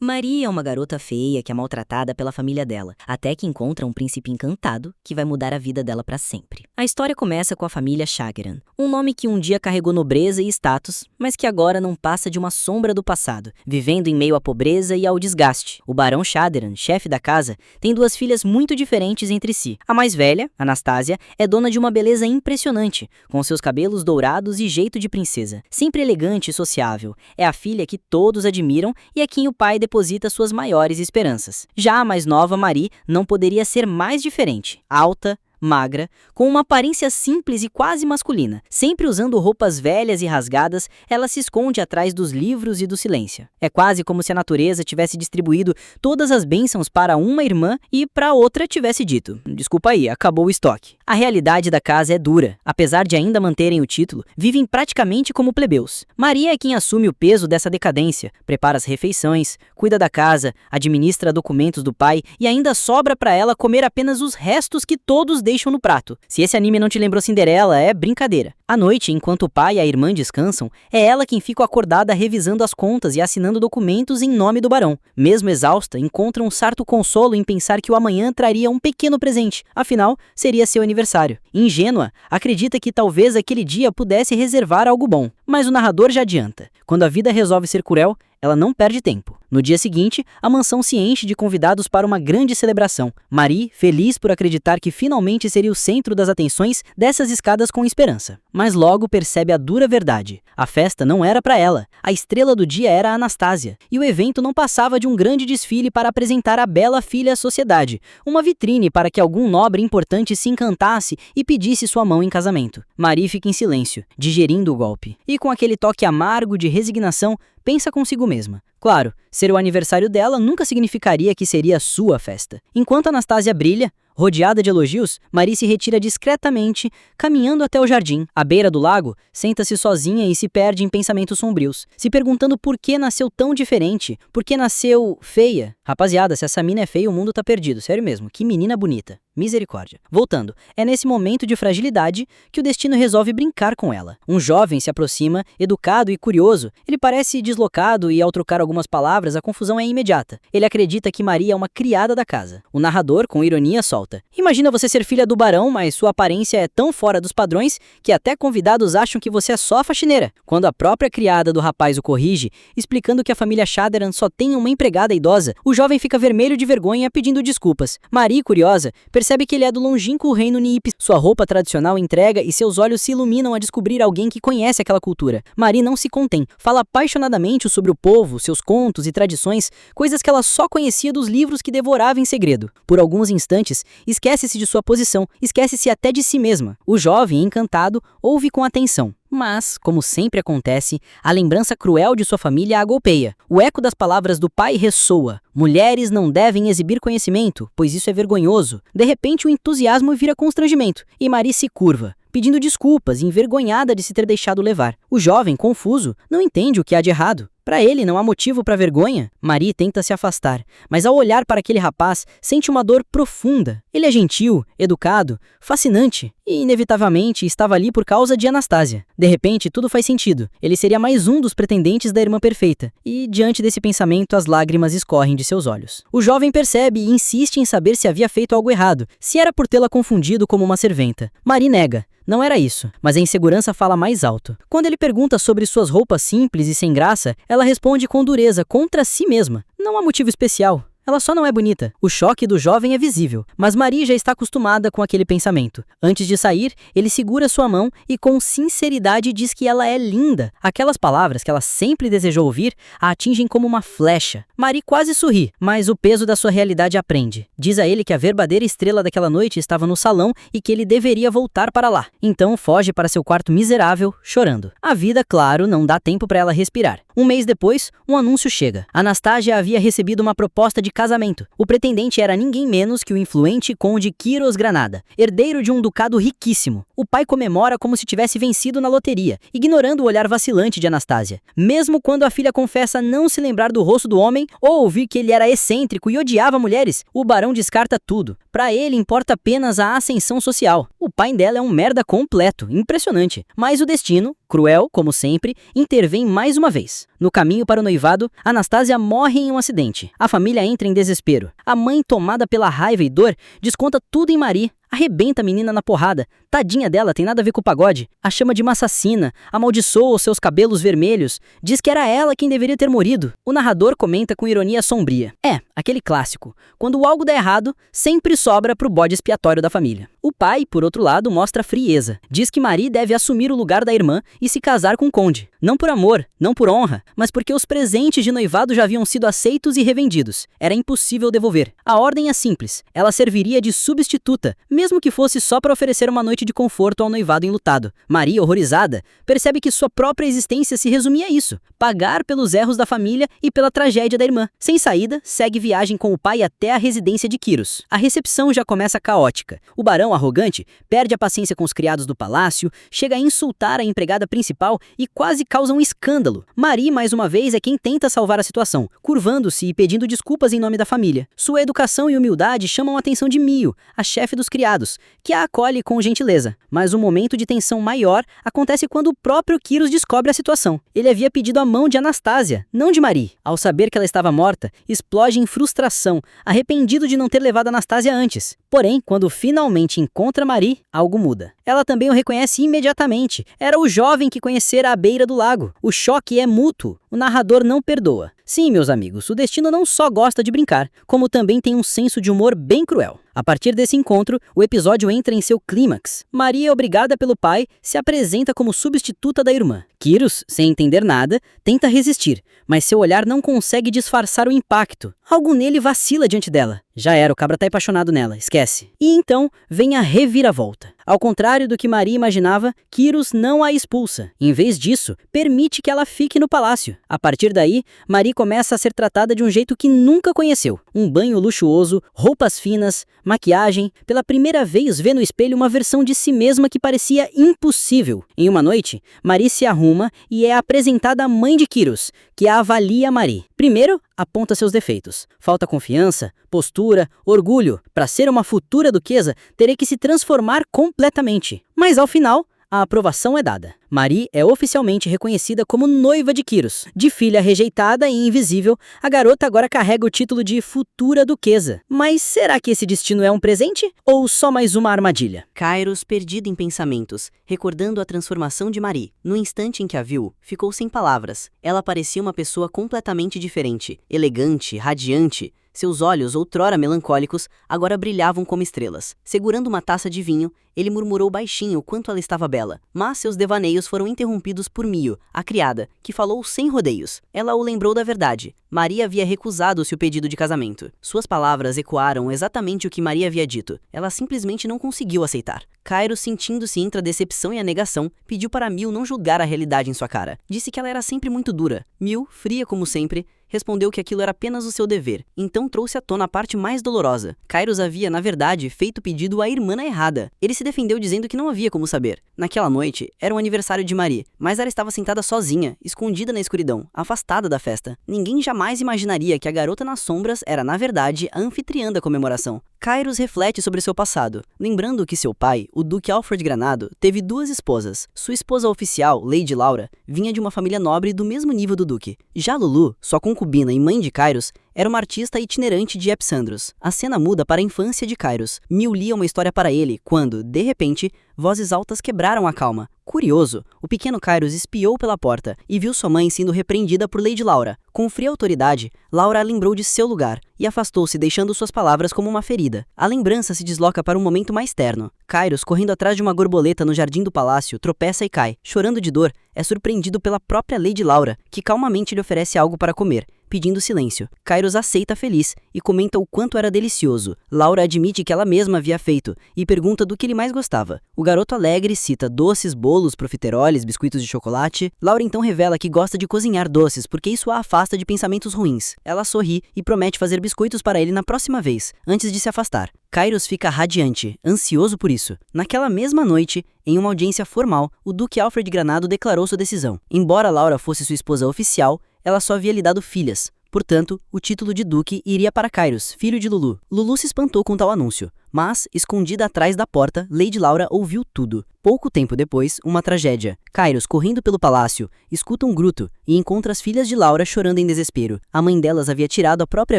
Marie é uma garota feia que é maltratada pela família dela, até que encontra um príncipe encantado que vai mudar a vida dela para sempre. A história começa com a família Shagran, um nome que um dia carregou nobreza e status, mas que agora não passa de uma sombra do passado, vivendo em meio à pobreza e ao desgaste. O barão Shagran, chefe da casa, tem duas filhas muito diferentes entre si. A mais velha, Anastasia, é dona de uma beleza impressionante, com seus cabelos dourados e jeito de princesa, sempre elegante e sociável. É a filha que todos admiram e a quem o pai deposita suas maiores esperanças. Já a mais nova, Marie, não poderia ser mais diferente. Alta, magra, com uma aparência simples e quase masculina. Sempre usando roupas velhas e rasgadas, ela se esconde atrás dos livros e do silêncio. É quase como se a natureza tivesse distribuído todas as bênçãos para uma irmã e para outra tivesse dito: desculpa aí, acabou o estoque. A realidade da casa é dura. Apesar de ainda manterem o título, vivem praticamente como plebeus. Maria é quem assume o peso dessa decadência, prepara as refeições, cuida da casa, administra documentos do pai e ainda sobra para ela comer apenas os restos que todos deixam no prato. Se esse anime não te lembrou Cinderela, é brincadeira. À noite, enquanto o pai e a irmã descansam, é ela quem fica acordada revisando as contas e assinando documentos em nome do barão. Mesmo exausta, encontra um certo consolo em pensar que o amanhã traria um pequeno presente, afinal, seria seu aniversário. Ingênua, acredita que talvez aquele dia pudesse reservar algo bom. Mas o narrador já adianta. Quando a vida resolve ser cruel, ela não perde tempo. No dia seguinte, a mansão se enche de convidados para uma grande celebração. Marie, feliz por acreditar que finalmente seria o centro das atenções, desce as escadas com esperança. Mas logo percebe a dura verdade. A festa não era para ela. A estrela do dia era a Anastasia. E o evento não passava de um grande desfile para apresentar a bela filha à sociedade. Uma vitrine para que algum nobre importante se encantasse e pedisse sua mão em casamento. Marie fica em silêncio, digerindo o golpe. E com aquele toque amargo de resignação, pensa consigo mesma. Claro, ser o aniversário dela nunca significaria que seria a sua festa. Enquanto Anastasia brilha, rodeada de elogios, Marie se retira discretamente, caminhando até o jardim. À beira do lago, senta-se sozinha e se perde em pensamentos sombrios, se perguntando por que nasceu tão diferente, por que nasceu feia. Rapaziada, se essa mina é feia, o mundo tá perdido, sério mesmo, que menina bonita. Misericórdia. Voltando, é nesse momento de fragilidade que o destino resolve brincar com ela. Um jovem se aproxima, educado e curioso. Ele parece deslocado e ao trocar algumas palavras, a confusão é imediata. Ele acredita que Maria é uma criada da casa. O narrador, com ironia, solta: imagina você ser filha do barão, mas sua aparência é tão fora dos padrões que até convidados acham que você é só faxineira. Quando a própria criada do rapaz o corrige, explicando que a família Shagran só tem uma empregada idosa, o jovem fica vermelho de vergonha pedindo desculpas. Marie, curiosa, percebe que ele é do longínquo reino Niip. Sua roupa tradicional entrega e seus olhos se iluminam a descobrir alguém que conhece aquela cultura. Marie não se contém, fala apaixonadamente sobre o povo, seus contos e tradições, coisas que ela só conhecia dos livros que devorava em segredo. Por alguns instantes, esquece-se de sua posição, esquece-se até de si mesma. O jovem, encantado, ouve com atenção. Mas, como sempre acontece, a lembrança cruel de sua família a golpeia. O eco das palavras do pai ressoa. Mulheres não devem exibir conhecimento, pois isso é vergonhoso. De repente, o entusiasmo vira constrangimento, e Marie se curva, pedindo desculpas, envergonhada de se ter deixado levar. O jovem, confuso, não entende o que há de errado. Para ele, não há motivo para vergonha. Marie tenta se afastar, mas ao olhar para aquele rapaz, sente uma dor profunda. Ele é gentil, educado, fascinante e, inevitavelmente, estava ali por causa de Anastasia. De repente, tudo faz sentido. Ele seria mais um dos pretendentes da irmã perfeita. E, diante desse pensamento, as lágrimas escorrem de seus olhos. O jovem percebe e insiste em saber se havia feito algo errado, se era por tê-la confundido como uma serventa. Marie nega. Não era isso, mas a insegurança fala mais alto. Quando ele pergunta sobre suas roupas simples e sem graça, ela responde com dureza contra si mesma. Não há motivo especial. Ela só não é bonita. O choque do jovem é visível, mas Marie já está acostumada com aquele pensamento. Antes de sair, ele segura sua mão e com sinceridade diz que ela é linda. Aquelas palavras que ela sempre desejou ouvir a atingem como uma flecha. Marie quase sorri, mas o peso da sua realidade a prende. Diz a ele que a verdadeira estrela daquela noite estava no salão e que ele deveria voltar para lá. Então foge para seu quarto miserável, chorando. A vida, claro, não dá tempo para ela respirar. Um mês depois, um anúncio chega. Anastasia havia recebido uma proposta de casamento. O pretendente era ninguém menos que o influente conde Quiros Granada, herdeiro de um ducado riquíssimo. O pai comemora como se tivesse vencido na loteria, ignorando o olhar vacilante de Anastasia. Mesmo quando a filha confessa não se lembrar do rosto do homem ou ouvir que ele era excêntrico e odiava mulheres, o barão descarta tudo. Para ele importa apenas a ascensão social. O pai dela é um merda completo, impressionante. Mas o destino cruel, como sempre, intervém mais uma vez. No caminho para o noivado, Anastasia morre em um acidente. A família entra em desespero. A mãe, tomada pela raiva e dor, desconta tudo em Marie, arrebenta a menina na porrada. Tadinha dela, tem nada a ver com o pagode. A chama de uma assassina, amaldiçoa os seus cabelos vermelhos, diz que era ela quem deveria ter morrido. O narrador comenta com ironia sombria. Aquele clássico. Quando algo dá errado, sempre sobra pro bode expiatório da família. O pai, por outro lado, mostra frieza. Diz que Marie deve assumir o lugar da irmã e se casar com o conde. Não por amor, não por honra, mas porque os presentes de noivado já haviam sido aceitos e revendidos. Era impossível devolver. A ordem é simples. Ela serviria de substituta, mesmo que fosse só para oferecer uma noite de conforto ao noivado enlutado. Marie, horrorizada, percebe que sua própria existência se resumia a isso: pagar pelos erros da família e pela tragédia da irmã. Sem saída, segue viagem com o pai até a residência de Kyros. A recepção já começa caótica. O barão, arrogante, perde a paciência com os criados do palácio, chega a insultar a empregada principal e quase causa um escândalo. Marie, mais uma vez, é quem tenta salvar a situação, curvando-se e pedindo desculpas em nome da família. Sua educação e humildade chamam a atenção de Mio, a chefe dos criados, que a acolhe com gentileza. Mas um momento de tensão maior acontece quando o próprio Kyros descobre a situação. Ele havia pedido a mão de Anastasia, não de Marie. Ao saber que ela estava morta, explode em frustração, arrependido de não ter levado Anastasia antes. Porém, quando finalmente encontra Marie, algo muda. Ela também o reconhece imediatamente. Era o jovem que conhecera à beira do lago. O choque é mútuo. O narrador não perdoa. Sim, meus amigos, o destino não só gosta de brincar, como também tem um senso de humor bem cruel. A partir desse encontro, o episódio entra em seu clímax. Maria, obrigada pelo pai, se apresenta como substituta da irmã. Kyros, sem entender nada, tenta resistir, mas seu olhar não consegue disfarçar o impacto. Algo nele vacila diante dela. Já era, o cabra tá apaixonado nela, esquece. E então, vem a reviravolta. Ao contrário do que Maria imaginava, Kyros não a expulsa. Em vez disso, permite que ela fique no palácio. A partir daí, Marie começa a ser tratada de um jeito que nunca conheceu. Um banho luxuoso, roupas finas, maquiagem. Pela primeira vez vê no espelho uma versão de si mesma que parecia impossível. Em uma noite, Marie se arruma e é apresentada à mãe de Kyros, que a avalia Marie. Primeiro, aponta seus defeitos. Falta confiança, postura, orgulho. Para ser uma futura duquesa, teria que se transformar completamente. Mas ao final, a aprovação é dada. Marie é oficialmente reconhecida como noiva de Kyros. De filha rejeitada e invisível, a garota agora carrega o título de futura duquesa. Mas será que esse destino é um presente? Ou só mais uma armadilha? Kyros, perdido em pensamentos, recordando a transformação de Marie. No instante em que a viu, ficou sem palavras. Ela parecia uma pessoa completamente diferente, elegante, radiante. Seus olhos, outrora melancólicos, agora brilhavam como estrelas. Segurando uma taça de vinho, ele murmurou baixinho o quanto ela estava bela. Mas seus devaneios foram interrompidos por Mio, a criada, que falou sem rodeios. Ela o lembrou da verdade. Maria havia recusado seu pedido de casamento. Suas palavras ecoaram exatamente o que Maria havia dito. Ela simplesmente não conseguiu aceitar. Kyros, sentindo-se entre a decepção e a negação, pediu para Mio não julgar a realidade em sua cara. Disse que ela era sempre muito dura. Mio, fria como sempre, respondeu que aquilo era apenas o seu dever. Então trouxe à tona a parte mais dolorosa. Kyros havia, na verdade, feito o pedido à irmã errada. Ele se defendeu dizendo que não havia como saber. Naquela noite, era o aniversário de Marie, mas ela estava sentada sozinha, escondida na escuridão, afastada da festa. Ninguém jamais imaginaria que a garota nas sombras era, na verdade, a anfitriã da comemoração. Kyros reflete sobre seu passado, lembrando que seu pai, o Duque Alfred Granado, teve duas esposas. Sua esposa oficial, Lady Laura, vinha de uma família nobre do mesmo nível do Duque. Já Lulu, sua concubina e mãe de Kyros, era uma artista itinerante de Epsandros. A cena muda para a infância de Kyros. Mio lia uma história para ele quando, de repente, vozes altas quebraram a calma. Curioso, o pequeno Kyros espiou pela porta e viu sua mãe sendo repreendida por Lady Laura. Com fria autoridade, Laura a lembrou de seu lugar e afastou-se, deixando suas palavras como uma ferida. A lembrança se desloca para um momento mais terno. Kyros, correndo atrás de uma borboleta no jardim do palácio, tropeça e cai. Chorando de dor, é surpreendido pela própria Lady Laura, que calmamente lhe oferece algo para comer, pedindo silêncio. Kyros aceita feliz e comenta o quanto era delicioso. Laura admite que ela mesma havia feito e pergunta do que ele mais gostava. O garoto alegre cita doces, bolos, profiteroles, biscoitos de chocolate. Laura então revela que gosta de cozinhar doces porque isso a afasta de pensamentos ruins. Ela sorri e promete fazer biscoitos para ele na próxima vez, antes de se afastar. Kyros fica radiante, ansioso por isso. Naquela mesma noite, em uma audiência formal, o Duque Alfred Granado declarou sua decisão. Embora Laura fosse sua esposa oficial, ela só havia lhe dado filhas. Portanto, o título de Duque iria para Kyros, filho de Lulu. Lulu se espantou com tal anúncio, Mas, escondida atrás da porta, Lady Laura ouviu tudo. Pouco tempo depois, uma tragédia. Kairos, correndo pelo palácio, escuta um grito e encontra as filhas de Laura chorando em desespero. A mãe delas havia tirado a própria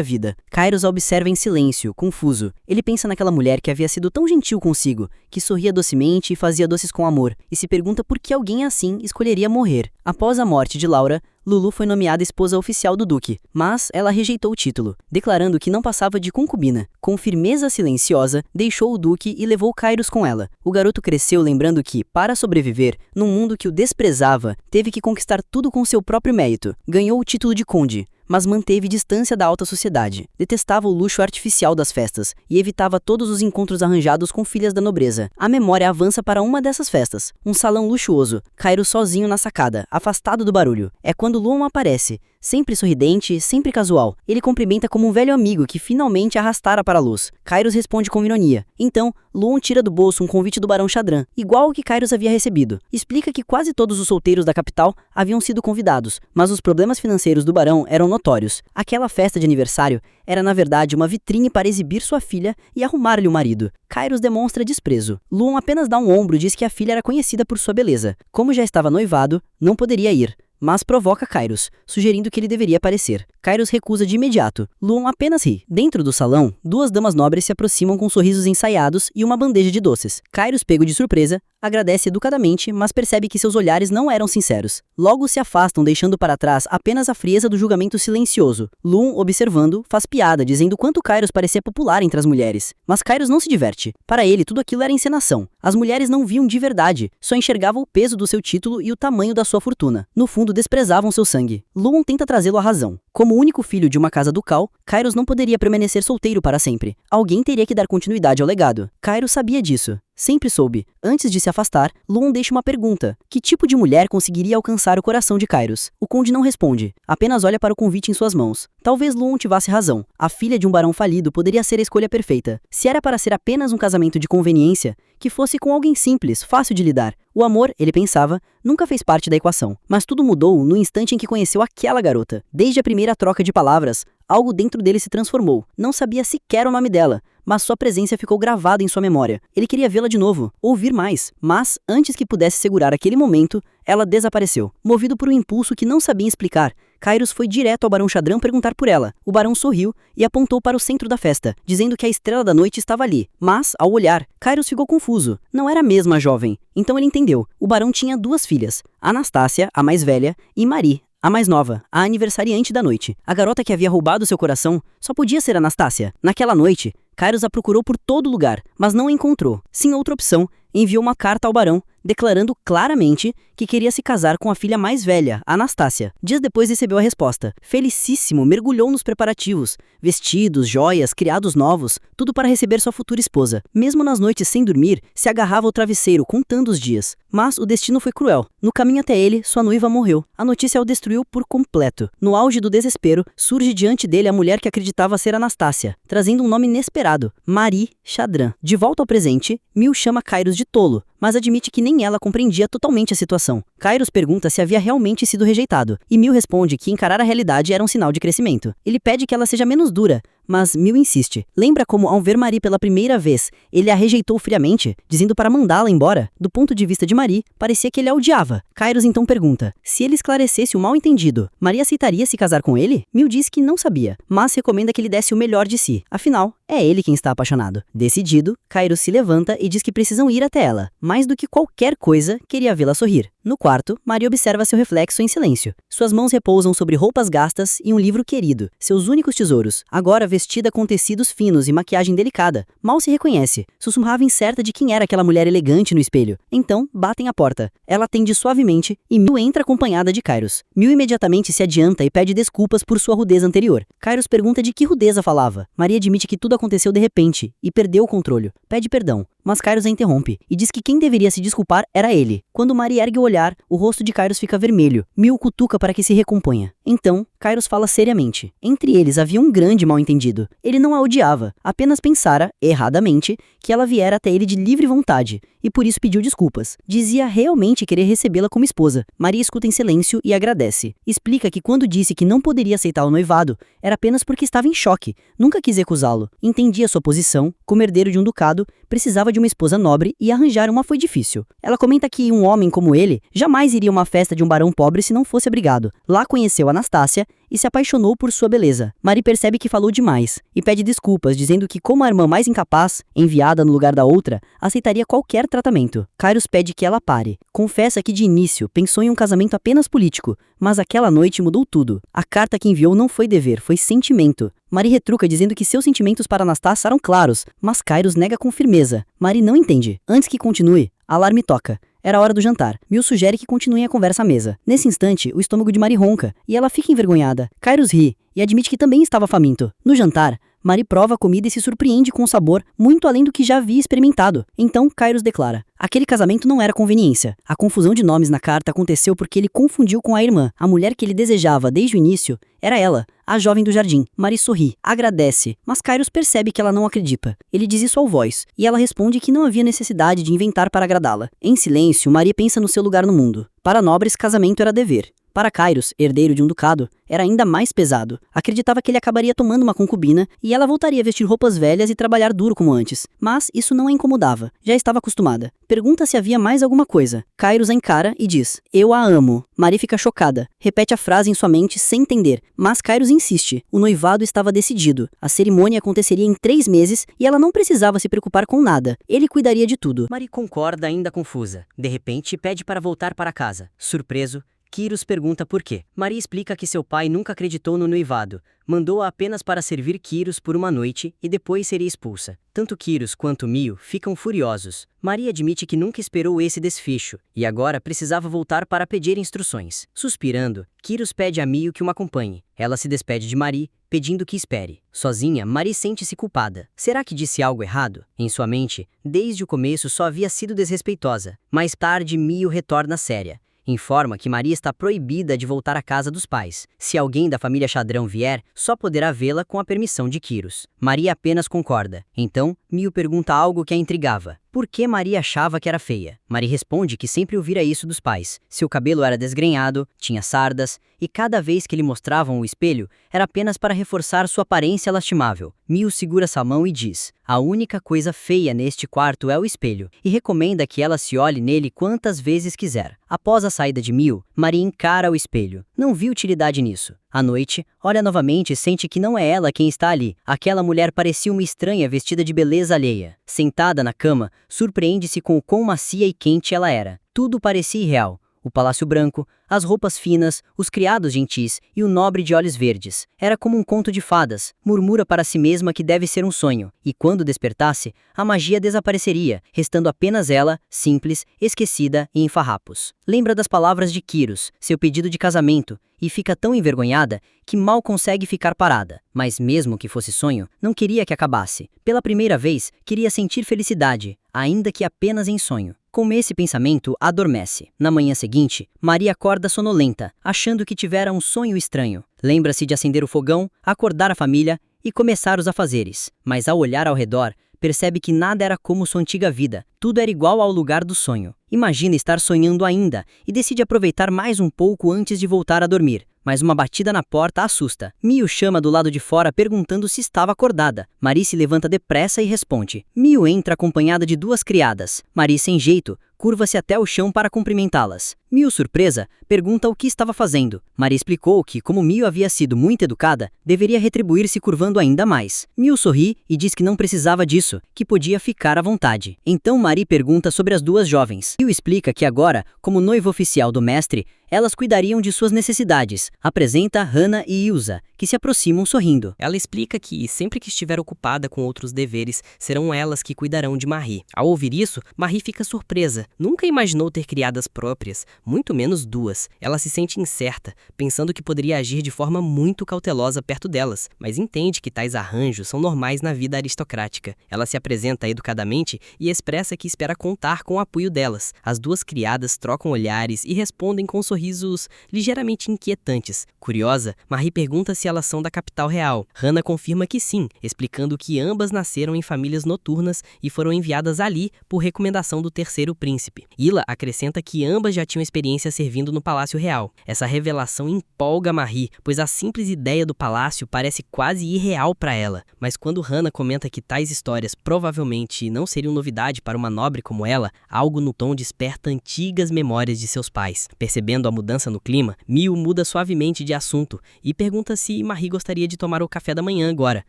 vida. Kairos a observa em silêncio, confuso. Ele pensa naquela mulher que havia sido tão gentil consigo, que sorria docemente e fazia doces com amor, e se pergunta por que alguém assim escolheria morrer. Após a morte de Laura, Lulu foi nomeada esposa oficial do duque, mas ela rejeitou o título, declarando que não passava de concubina. Com firmeza silenciosa, deixou o duque e levou Kairos com ela. O garoto cresceu lembrando que, para sobreviver, num mundo que o desprezava, teve que conquistar tudo com seu próprio mérito. Ganhou o título de conde, mas manteve distância da alta sociedade. Detestava o luxo artificial das festas e evitava todos os encontros arranjados com filhas da nobreza. A memória avança para uma dessas festas, um salão luxuoso, Kairos sozinho na sacada, afastado do barulho. É quando Luon aparece, sempre sorridente, sempre casual. Ele cumprimenta como um velho amigo que finalmente arrastara para a luz. Kairos responde com ironia. Então, Luon tira do bolso um convite do Barão Shadran, igual ao que Kairos havia recebido. Explica que quase todos os solteiros da capital haviam sido convidados, mas os problemas financeiros do barão eram notórios. Aquela festa de aniversário era na verdade uma vitrine para exibir sua filha e arrumar-lhe o marido. Kairos demonstra desprezo. Luon apenas dá um ombro e diz que a filha era conhecida por sua beleza. Como já estava noivado, não poderia ir, mas provoca Kairos, sugerindo que ele deveria aparecer. Kairos recusa de imediato. Luon apenas ri. Dentro do salão, duas damas nobres se aproximam com sorrisos ensaiados e uma bandeja de doces. Kairos, pego de surpresa, agradece educadamente, mas percebe que seus olhares não eram sinceros. Logo se afastam, deixando para trás apenas a frieza do julgamento silencioso. Luon, observando, faz piada, dizendo quanto Kairos parecia popular entre as mulheres. Mas Kairos não se diverte. Para ele, tudo aquilo era encenação. As mulheres não viam de verdade, só enxergavam o peso do seu título e o tamanho da sua fortuna. No fundo, desprezavam seu sangue. Luon tenta trazê-lo à razão. Como único filho de uma casa ducal, Kairos não poderia permanecer solteiro para sempre. Alguém teria que dar continuidade ao legado. Kairos sabia disso. Sempre soube. Antes de se afastar, Luon deixa uma pergunta. Que tipo de mulher conseguiria alcançar o coração de Kairos? O conde não responde, apenas olha para o convite em suas mãos. Talvez Luon tivesse razão. A filha de um barão falido poderia ser a escolha perfeita. Se era para ser apenas um casamento de conveniência, que fosse com alguém simples, fácil de lidar. O amor, ele pensava, nunca fez parte da equação. Mas tudo mudou no instante em que conheceu aquela garota. Desde a primeira troca de palavras, algo dentro dele se transformou. Não sabia sequer o nome dela, mas sua presença ficou gravada em sua memória. Ele queria vê-la de novo, ouvir mais. Mas, antes que pudesse segurar aquele momento, ela desapareceu. Movido por um impulso que não sabia explicar, Kairos foi direto ao Barão Shadran perguntar por ela. O barão sorriu e apontou para o centro da festa, dizendo que a estrela da noite estava ali. Mas, ao olhar, Kairos ficou confuso. Não era a mesma jovem. Então ele entendeu. O barão tinha duas filhas, Anastácia, a mais velha, e Marie, a mais nova, a aniversariante da noite. A garota que havia roubado seu coração só podia ser Anastácia. Naquela noite, Kairos a procurou por todo lugar, mas não a encontrou. Sem outra opção, enviou uma carta ao barão, declarando claramente que queria se casar com a filha mais velha, Anastácia. Dias depois recebeu a resposta. Felicíssimo, mergulhou nos preparativos. Vestidos, joias, criados novos, tudo para receber sua futura esposa. Mesmo nas noites sem dormir, se agarrava ao travesseiro, contando os dias. Mas o destino foi cruel. No caminho até ele, sua noiva morreu. A notícia o destruiu por completo. No auge do desespero, surge diante dele a mulher que acreditava ser Anastácia, trazendo um nome inesperado, Marie Shadran. De volta ao presente, Mil chama Kairos de tolo, mas admite que nem ela compreendia totalmente a situação. Kairos pergunta se havia realmente sido rejeitado, e Mil responde que encarar a realidade era um sinal de crescimento. Ele pede que ela seja menos dura, mas Mil insiste. Lembra como, ao ver Marie pela primeira vez, ele a rejeitou friamente, dizendo para mandá-la embora? Do ponto de vista de Marie, parecia que ele a odiava. Kairos então pergunta, se ele esclarecesse o mal-entendido, Marie aceitaria se casar com ele? Mil diz que não sabia, mas recomenda que ele desse o melhor de si. Afinal, é ele quem está apaixonado. Decidido, Kairos se levanta e diz que precisam ir até ela. Mais do que qualquer coisa, queria vê-la sorrir. No quarto, Marie observa seu reflexo em silêncio. Suas mãos repousam sobre roupas gastas e um livro querido, seus únicos tesouros. Agora vestida com tecidos finos e maquiagem delicada, mal se reconhece. Sussurrava incerta de quem era aquela mulher elegante no espelho. Então, batem à porta. Ela atende suavemente e Mil entra acompanhada de Kairos. Mil imediatamente se adianta e pede desculpas por sua rudeza anterior. Kairos pergunta de que rudeza falava. Marie admite que tudo aconteceu de repente e perdeu o controle. Pede perdão, mas Kairos a interrompe e diz que quem deveria se desculpar era ele. Quando Marie ergue o olhar, o rosto de Kairos fica vermelho. Mil cutuca para que se recomponha. Então, Kairos fala seriamente. Entre eles havia um grande mal-entendido. Ele não a odiava, apenas pensara, erradamente, que ela viera até ele de livre vontade, e por isso pediu desculpas. Dizia realmente querer recebê-la como esposa. Maria escuta em silêncio e agradece. Explica que quando disse que não poderia aceitar o noivado, era apenas porque estava em choque, nunca quis recusá-lo. Entendia sua posição, como herdeiro de um ducado, precisava de uma esposa nobre e arranjar uma foi difícil. Ela comenta que um homem como ele jamais iria a uma festa de um barão pobre se não fosse abrigado. Lá conheceu Anastácia e se apaixonou por sua beleza. Marie percebe que falou demais e pede desculpas, dizendo que como a irmã mais incapaz, enviada no lugar da outra, aceitaria qualquer tratamento. Kairos pede que ela pare. Confessa que de início pensou em um casamento apenas político, mas aquela noite mudou tudo. A carta que enviou não foi dever, foi sentimento. Marie retruca dizendo que seus sentimentos para Anastácia eram claros, mas Kairos nega com firmeza. Marie não entende. Antes que continue, alarme toca. Era hora do jantar. Mil sugere que continuem a conversa à mesa. Nesse instante, o estômago de Marie ronca, e ela fica envergonhada. Kairos ri, e admite que também estava faminto. No jantar, Marie prova a comida e se surpreende com o sabor, muito além do que já havia experimentado. Então, Kairos declara. Aquele casamento não era conveniência. A confusão de nomes na carta aconteceu porque ele confundiu com a irmã. A mulher que ele desejava desde o início era ela, a jovem do jardim. Marie sorri, agradece, mas Kairos percebe que ela não acredita. Ele diz isso ao voz, e ela responde que não havia necessidade de inventar para agradá-la. Em silêncio, Marie pensa no seu lugar no mundo. Para nobres, casamento era dever. Para Kairos, herdeiro de um ducado, era ainda mais pesado. Acreditava que ele acabaria tomando uma concubina e ela voltaria a vestir roupas velhas e trabalhar duro como antes. Mas isso não a incomodava. Já estava acostumada. Pergunta se havia mais alguma coisa. Kairos a encara e diz, eu a amo. Marie fica chocada. Repete a frase em sua mente sem entender. Mas Kairos insiste. O noivado estava decidido. A cerimônia aconteceria em 3 meses e ela não precisava se preocupar com nada. Ele cuidaria de tudo. Marie concorda, ainda confusa. De repente, pede para voltar para casa. Surpreso, Kyros pergunta por quê. Marie explica que seu pai nunca acreditou no noivado, mandou-a apenas para servir Kyros por uma noite e depois seria expulsa. Tanto Kyros quanto Mio ficam furiosos. Marie admite que nunca esperou esse desfecho e agora precisava voltar para pedir instruções. Suspirando, Kyros pede a Mio que o acompanhe. Ela se despede de Marie, pedindo que espere. Sozinha, Marie sente-se culpada. Será que disse algo errado? Em sua mente, desde o começo só havia sido desrespeitosa. Mais tarde, Mio retorna séria. Informa que Maria está proibida de voltar à casa dos pais. Se alguém da família Xadrão vier, só poderá vê-la com a permissão de Kyros. Maria apenas concorda. Então, Mio pergunta algo que a intrigava. Por que Maria achava que era feia? Marie responde que sempre ouvira isso dos pais. Seu cabelo era desgrenhado, tinha sardas, e cada vez que lhe mostravam o espelho, era apenas para reforçar sua aparência lastimável. Mio segura sua mão e diz, a única coisa feia neste quarto é o espelho, e recomenda que ela se olhe nele quantas vezes quiser. Após a saída de Mio, Marie encara o espelho. Não viu utilidade nisso. À noite, olha novamente e sente que não é ela quem está ali. Aquela mulher parecia uma estranha vestida de beleza alheia. Sentada na cama, surpreende-se com o quão macia e quente ela era. Tudo parecia irreal. O palácio branco, as roupas finas, os criados gentis e o nobre de olhos verdes. Era como um conto de fadas. Murmura para si mesma que deve ser um sonho. E quando despertasse, a magia desapareceria, restando apenas ela, simples, esquecida e em farrapos. Lembra das palavras de Kyros, seu pedido de casamento, e fica tão envergonhada que mal consegue ficar parada. Mas mesmo que fosse sonho, não queria que acabasse. Pela primeira vez, queria sentir felicidade, ainda que apenas em sonho. Com esse pensamento, adormece. Na manhã seguinte, Maria acorda sonolenta, achando que tivera um sonho estranho. Lembra-se de acender o fogão, acordar a família e começar os afazeres. Mas ao olhar ao redor, percebe que nada era como sua antiga vida. Tudo era igual ao lugar do sonho. Imagina estar sonhando ainda e decide aproveitar mais um pouco antes de voltar a dormir. Mas uma batida na porta a assusta. Mio chama do lado de fora perguntando se estava acordada. Marie se levanta depressa e responde. Mio entra acompanhada de 2 criadas. Marie, sem jeito, curva-se até o chão para cumprimentá-las. Mio, surpresa, pergunta o que estava fazendo. Marie explicou que, como Mio havia sido muito educada, deveria retribuir se curvando ainda mais. Mio sorri e diz que não precisava disso, que podia ficar à vontade. Então Marie pergunta sobre as 2 jovens. Mio explica que agora, como noiva oficial do mestre, elas cuidariam de suas necessidades. Apresenta Hannah e Ilza, que se aproximam sorrindo. Ela explica que, sempre que estiver ocupada com outros deveres, serão elas que cuidarão de Marie. Ao ouvir isso, Marie fica surpresa, Nunca imaginou ter criadas próprias, muito menos duas. Ela se sente incerta, pensando que poderia agir de forma muito cautelosa perto delas, mas entende que tais arranjos são normais na vida aristocrática. Ela se apresenta educadamente e expressa que espera contar com o apoio delas. As duas criadas trocam olhares e respondem com sorrisos ligeiramente inquietantes. Curiosa, Marie pergunta se elas são da capital real. Hannah confirma que sim, explicando que ambas nasceram em famílias noturnas e foram enviadas ali por recomendação do terceiro príncipe. Ila acrescenta que ambas já tinham experiência servindo no Palácio Real. Essa revelação empolga Marie, pois a simples ideia do palácio parece quase irreal para ela. Mas quando Hannah comenta que tais histórias provavelmente não seriam novidade para uma nobre como ela, algo no tom desperta antigas memórias de seus pais. Percebendo a mudança no clima, Mil muda suavemente de assunto e pergunta se Marie gostaria de tomar o café da manhã agora.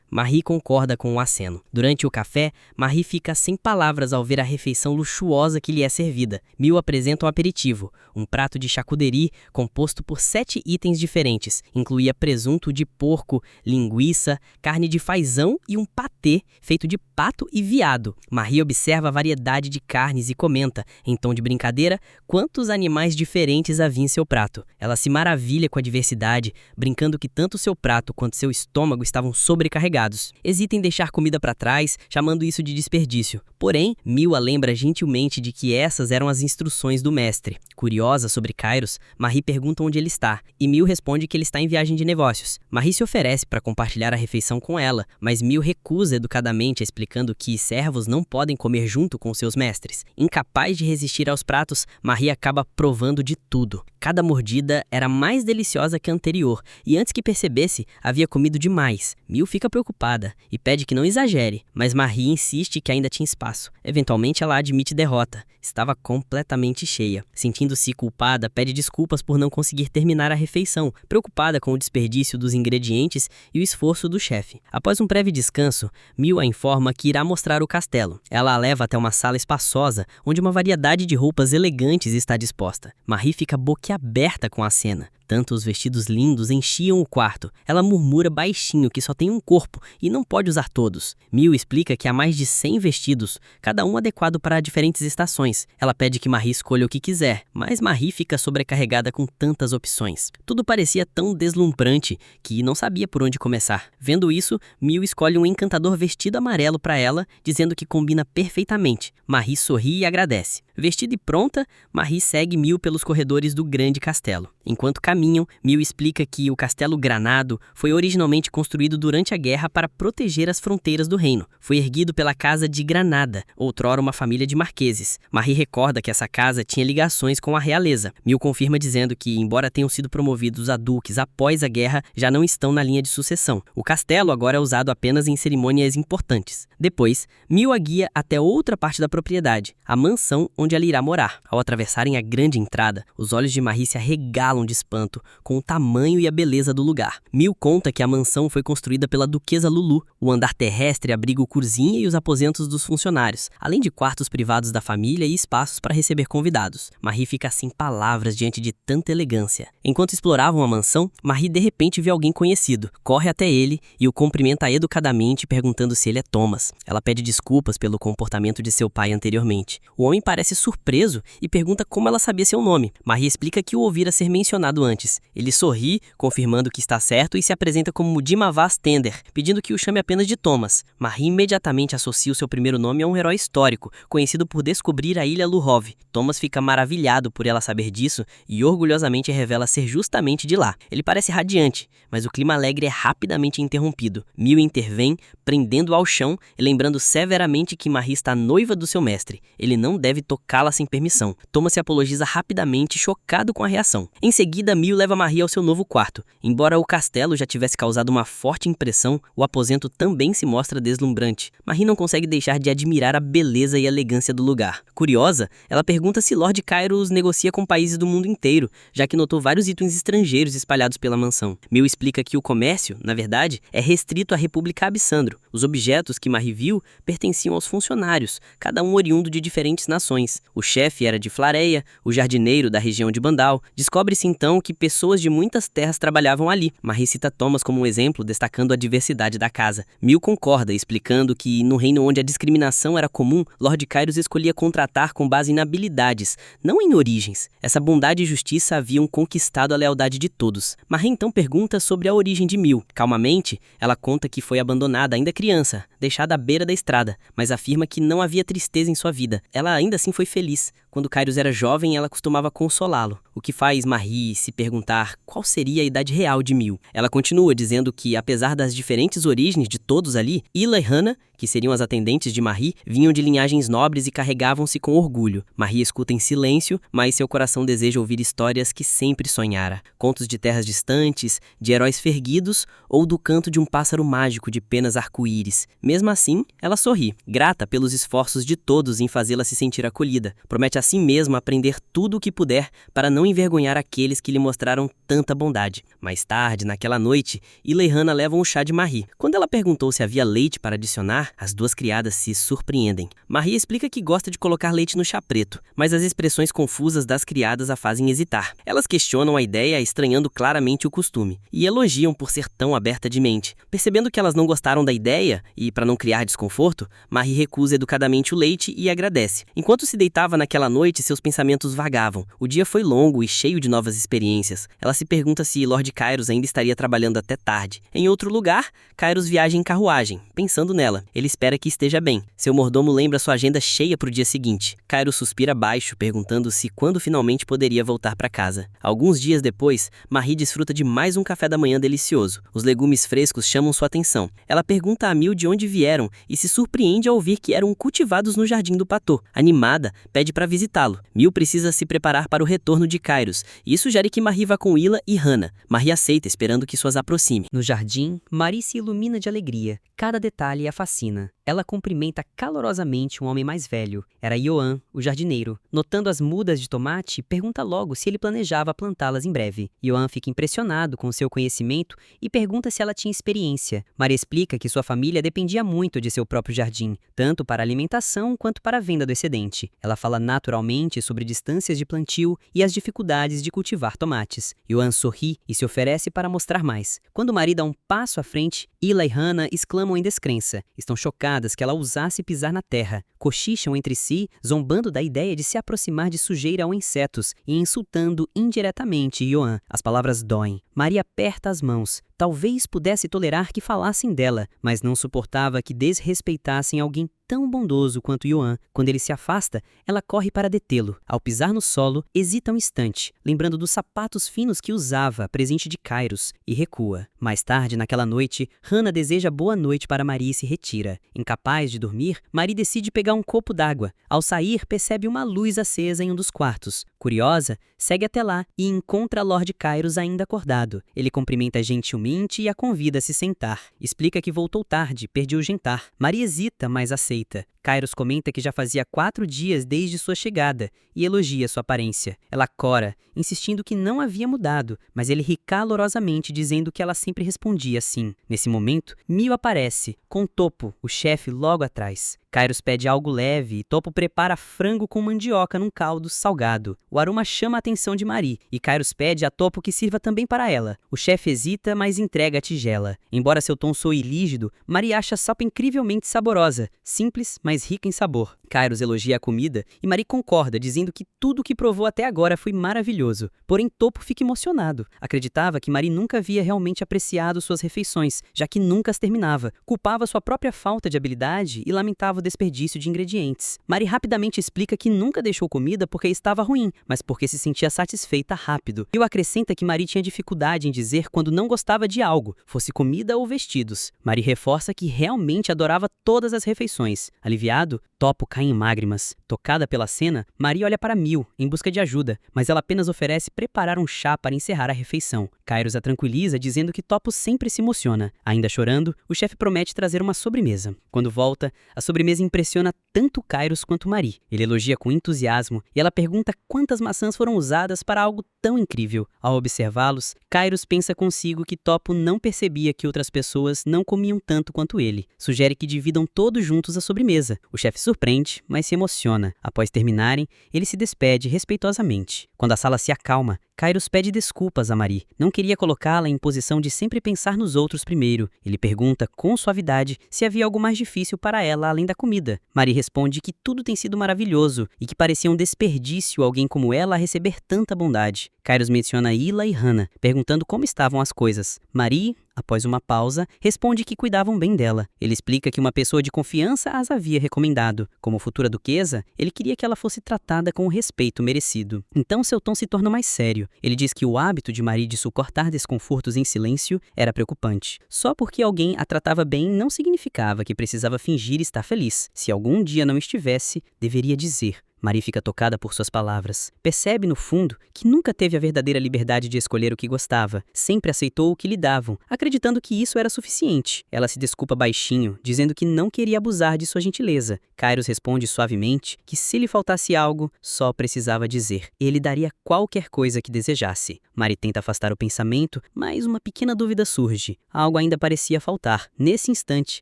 Marie concorda com o aceno. Durante o café, Marie fica sem palavras ao ver a refeição luxuosa que lhe é servida. Mil apresenta um aperitivo, um prato de charcuterie composto por 7 itens diferentes. Incluía presunto de porco, linguiça, carne de fazão e um patê feito de pato e veado. Marie observa a variedade de carnes e comenta, em tom de brincadeira, quantos animais diferentes havia em seu prato. Ela se maravilha com a diversidade, brincando que tanto seu prato quanto seu estômago estavam sobrecarregados. Hesita em deixar comida para trás, chamando isso de desperdício. Porém, Mil a lembra gentilmente de que essas eram as instruções do mestre. Curiosa sobre Kairos, Marie pergunta onde ele está, e Mil responde que ele está em viagem de negócios. Marie se oferece para compartilhar a refeição com ela, mas Mil recusa educadamente, explicando que servos não podem comer junto com seus mestres. Incapaz de resistir aos pratos, Marie acaba provando de tudo. Cada mordida era mais deliciosa que a anterior, e antes que percebesse, havia comido demais. Mil fica preocupada e pede que não exagere, mas Marie insiste que ainda tinha espaço. Eventualmente ela admite derrota. Estava completamente cheia. Sentindo-se culpada, pede desculpas por não conseguir terminar a refeição, preocupada com o desperdício dos ingredientes e o esforço do chefe. Após um breve descanso, Mil a informa que irá mostrar o castelo. Ela a leva até uma sala espaçosa, onde uma variedade de roupas elegantes está disposta. Marie fica boquiaberta com a cena. Tanto os vestidos lindos enchiam o quarto. Ela murmura baixinho que só tem um corpo e não pode usar todos. Mil explica que há mais de 100 vestidos, cada um adequado para diferentes estações. Ela pede que Marie escolha o que quiser, mas Marie fica sobrecarregada com tantas opções. Tudo parecia tão deslumbrante que não sabia por onde começar. Vendo isso, Mil escolhe um encantador vestido amarelo para ela, dizendo que combina perfeitamente. Marie sorri e agradece. Vestida e pronta, Marie segue Mil pelos corredores do grande castelo. Enquanto caminham, Mil explica que o Castelo Granado foi originalmente construído durante a guerra para proteger as fronteiras do reino. Foi erguido pela Casa de Granada, outrora uma família de marqueses. Marie recorda que essa casa tinha ligações com a realeza. Mil confirma dizendo que, embora tenham sido promovidos a duques após a guerra, já não estão na linha de sucessão. O castelo agora é usado apenas em cerimônias importantes. Depois, Mil a guia até outra parte da propriedade, a mansão onde ela irá morar. Ao atravessarem a grande entrada, os olhos de Marie se arregalam de espanto com o tamanho e a beleza do lugar. Mil conta que a mansão foi construída pela Duquesa Lulu. O andar terrestre abriga a cozinha e os aposentos dos funcionários, além de quartos privados da família e espaços para receber convidados. Marie fica sem palavras diante de tanta elegância. Enquanto exploravam a mansão, Marie de repente vê alguém conhecido. Corre até ele e o cumprimenta educadamente, perguntando se ele é Thomas. Ela pede desculpas pelo comportamento de seu pai anteriormente. O homem parece surpreso e pergunta como ela sabia seu nome. Marie explica que o ouvira ser mencionado antes. Ele sorri, confirmando que está certo, e se apresenta como Dimavas Tender, pedindo que o chame apenas de Thomas. Marie imediatamente associa o seu primeiro nome a um herói histórico, conhecido por descobrir a ilha Luhov. Thomas fica maravilhado por ela saber disso e orgulhosamente revela ser justamente de lá. Ele parece radiante, mas o clima alegre é rapidamente interrompido. Mil intervém, prendendo-o ao chão e lembrando severamente que Marie está noiva do seu mestre. Ele não deve tocá-la sem permissão. Thomas se apologiza rapidamente, chocado com a reação. Em seguida, Mil leva Marie ao seu novo quarto. Embora o castelo já tivesse causado uma forte impressão, o aposento também se mostra deslumbrante. Marie não consegue deixar de admirar a beleza e elegância do lugar. Curiosa, ela pergunta se Lord Kairos negocia com países do mundo inteiro, já que notou vários itens estrangeiros espalhados pela mansão. Mil explica que o comércio, na verdade, é restrito à República Abissandro. Os objetos que Marie viu pertenciam aos funcionários, cada um oriundo de diferentes nações. O chefe era de Flareia, o jardineiro da região de Bandal. Descobre-se então que que pessoas de muitas terras trabalhavam ali. Marie cita Thomas como um exemplo, destacando a diversidade da casa. Mill concorda, explicando que no reino onde a discriminação era comum, Lord Kairos escolhia contratar com base em habilidades, não em origens. Essa bondade e justiça haviam conquistado a lealdade de todos. Marie então pergunta sobre a origem de Mill. Calmamente, ela conta que foi abandonada ainda criança, deixada à beira da estrada, mas afirma que não havia tristeza em sua vida. Ela ainda assim foi feliz. Quando Kairos era jovem, ela costumava consolá-lo, o que faz Marie se perguntar qual seria a idade real de Mill. Ela continua dizendo que, apesar das diferentes origens de todos ali, Ila e Hannah, que seriam as atendentes de Marie, vinham de linhagens nobres e carregavam-se com orgulho. Marie escuta em silêncio, mas seu coração deseja ouvir histórias que sempre sonhara. Contos de terras distantes, de heróis ferguidos ou do canto de um pássaro mágico de penas arco-íris. Mesmo assim, ela sorri, grata pelos esforços de todos em fazê-la se sentir acolhida. Promete a si mesma aprender tudo o que puder para não envergonhar aqueles que lhe mostraram tanta bondade. Mais tarde, naquela noite, Ila e Hannah levam o chá de Marie. Quando ela perguntou se havia leite para adicionar, as duas criadas se surpreendem. Marie explica que gosta de colocar leite no chá preto, mas as expressões confusas das criadas a fazem hesitar. Elas questionam a ideia, estranhando claramente o costume, e elogiam por ser tão aberta de mente. Percebendo que elas não gostaram da ideia, e para não criar desconforto, Marie recusa educadamente o leite e agradece. Enquanto se deitava naquela noite, seus pensamentos vagavam. O dia foi longo e cheio de novas experiências. Ela se pergunta se Lord Kairos ainda estaria trabalhando até tarde. Em outro lugar, Kairos viaja em carruagem, pensando nela. Ele espera que esteja bem. Seu mordomo lembra sua agenda cheia para o dia seguinte. Kairos suspira baixo, perguntando se quando finalmente poderia voltar para casa. Alguns dias depois, Marie desfruta de mais um café da manhã delicioso. Os legumes frescos chamam sua atenção. Ela pergunta a Mill de onde vieram e se surpreende ao ouvir que eram cultivados no jardim do Patô. Animada, pede para visitá-lo. Mill precisa se preparar para o retorno de Kairos e sugere que Marie vá com Ila e Hannah. Marie aceita, esperando que suas aproxime. No jardim, Marie se ilumina de alegria. Cada detalhe a fascina. Ela cumprimenta calorosamente um homem mais velho. Era Ioan, o jardineiro. Notando as mudas de tomate, pergunta logo se ele planejava plantá-las em breve. Ioan fica impressionado com seu conhecimento e pergunta se ela tinha experiência. Maria explica que sua família dependia muito de seu próprio jardim, tanto para a alimentação quanto para a venda do excedente. Ela fala naturalmente sobre distâncias de plantio e as dificuldades de cultivar tomates. Ioan sorri e se oferece para mostrar mais. Quando Maria dá um passo à frente, Ila e Hannah exclamam em descrença. Estão chocadas que ela ousasse pisar na terra. Cochicham entre si, zombando da ideia de se aproximar de sujeira ou insetos e insultando indiretamente Ioan. As palavras doem. Maria aperta as mãos. Talvez pudesse tolerar que falassem dela, mas não suportava que desrespeitassem alguém tão bondoso quanto Ioan. Quando ele se afasta, ela corre para detê-lo. Ao pisar no solo, hesita um instante, lembrando dos sapatos finos que usava, presente de Kairos, e recua. Mais tarde, naquela noite, Hannah deseja boa noite para Marie e se retira. Incapaz de dormir, Marie decide pegar um copo d'água. Ao sair, percebe uma luz acesa em um dos quartos. Curiosa, segue até lá e encontra Lord Kairos ainda acordado. Ele cumprimenta gentilmente e a convida a se sentar. Explica que voltou tarde, perdeu o jantar. Marie hesita, mas aceita. Kairos comenta que já fazia 4 dias desde sua chegada e elogia sua aparência. Ela cora, insistindo que não havia mudado, mas ele ri calorosamente, dizendo que ela sempre respondia sim. Nesse momento, Mill aparece, com Topo, o chefe, logo atrás. Kairos pede algo leve e Topo prepara frango com mandioca num caldo salgado. O aroma chama a atenção de Marie e Kairos pede a Topo que sirva também para ela. O chefe hesita, mas entrega a tigela. Embora seu tom soe rígido, Marie acha a sopa incrivelmente saborosa, simples, mas rica em sabor. Kairos elogia a comida e Marie concorda, dizendo que tudo o que provou até agora foi maravilhoso. Porém, Topo fica emocionado. Acreditava que Marie nunca havia realmente apreciado suas refeições, já que nunca as terminava. Culpava sua própria falta de habilidade e lamentava o desperdício de ingredientes. Marie rapidamente explica que nunca deixou comida porque estava ruim, mas porque se sentia satisfeita rápido. E acrescenta que Marie tinha dificuldade em dizer quando não gostava de algo, fosse comida ou vestidos. Marie reforça que realmente adorava todas as refeições. Aliviado, Topo cai em lágrimas. Tocada pela cena, Marie olha para Mill em busca de ajuda, mas ela apenas oferece preparar um chá para encerrar a refeição. Kairos a tranquiliza, dizendo que Topo sempre se emociona. Ainda chorando, o chefe promete trazer uma sobremesa. Quando volta, a sobremesa impressiona tanto Kairos quanto Marie. Ele elogia com entusiasmo e ela pergunta quantas maçãs foram usadas para algo tão incrível. Ao observá-los, Kairos pensa consigo que Topo não percebia que outras pessoas não comiam tanto quanto ele. Sugere que dividam todos juntos a sobremesa. O chefe surpreende, mas se emociona. Após terminarem, ele se despede respeitosamente. Quando a sala se acalma, Kairos pede desculpas a Marie. Não queria colocá-la em posição de sempre pensar nos outros primeiro. Ele pergunta com suavidade se havia algo mais difícil para ela além da comida. Marie responde que tudo tem sido maravilhoso e que parecia um desperdício alguém como ela receber tanta bondade. Kairos menciona Ila e Hannah, perguntando como estavam as coisas. Marie, após uma pausa, responde que cuidavam bem dela. Ele explica que uma pessoa de confiança as havia recomendado. Como futura duquesa, ele queria que ela fosse tratada com o respeito merecido. Então seu tom se torna mais sério. Ele diz que o hábito de Marie de suportar desconfortos em silêncio era preocupante. Só porque alguém a tratava bem não significava que precisava fingir estar feliz. Se algum dia não estivesse, deveria dizer. Marie fica tocada por suas palavras. Percebe, no fundo, que nunca teve a verdadeira liberdade de escolher o que gostava. Sempre aceitou o que lhe davam, acreditando que isso era suficiente. Ela se desculpa baixinho, dizendo que não queria abusar de sua gentileza. Kairos responde suavemente que se lhe faltasse algo, só precisava dizer. Ele daria qualquer coisa que desejasse. Marie tenta afastar o pensamento, mas uma pequena dúvida surge. Algo ainda parecia faltar. Nesse instante,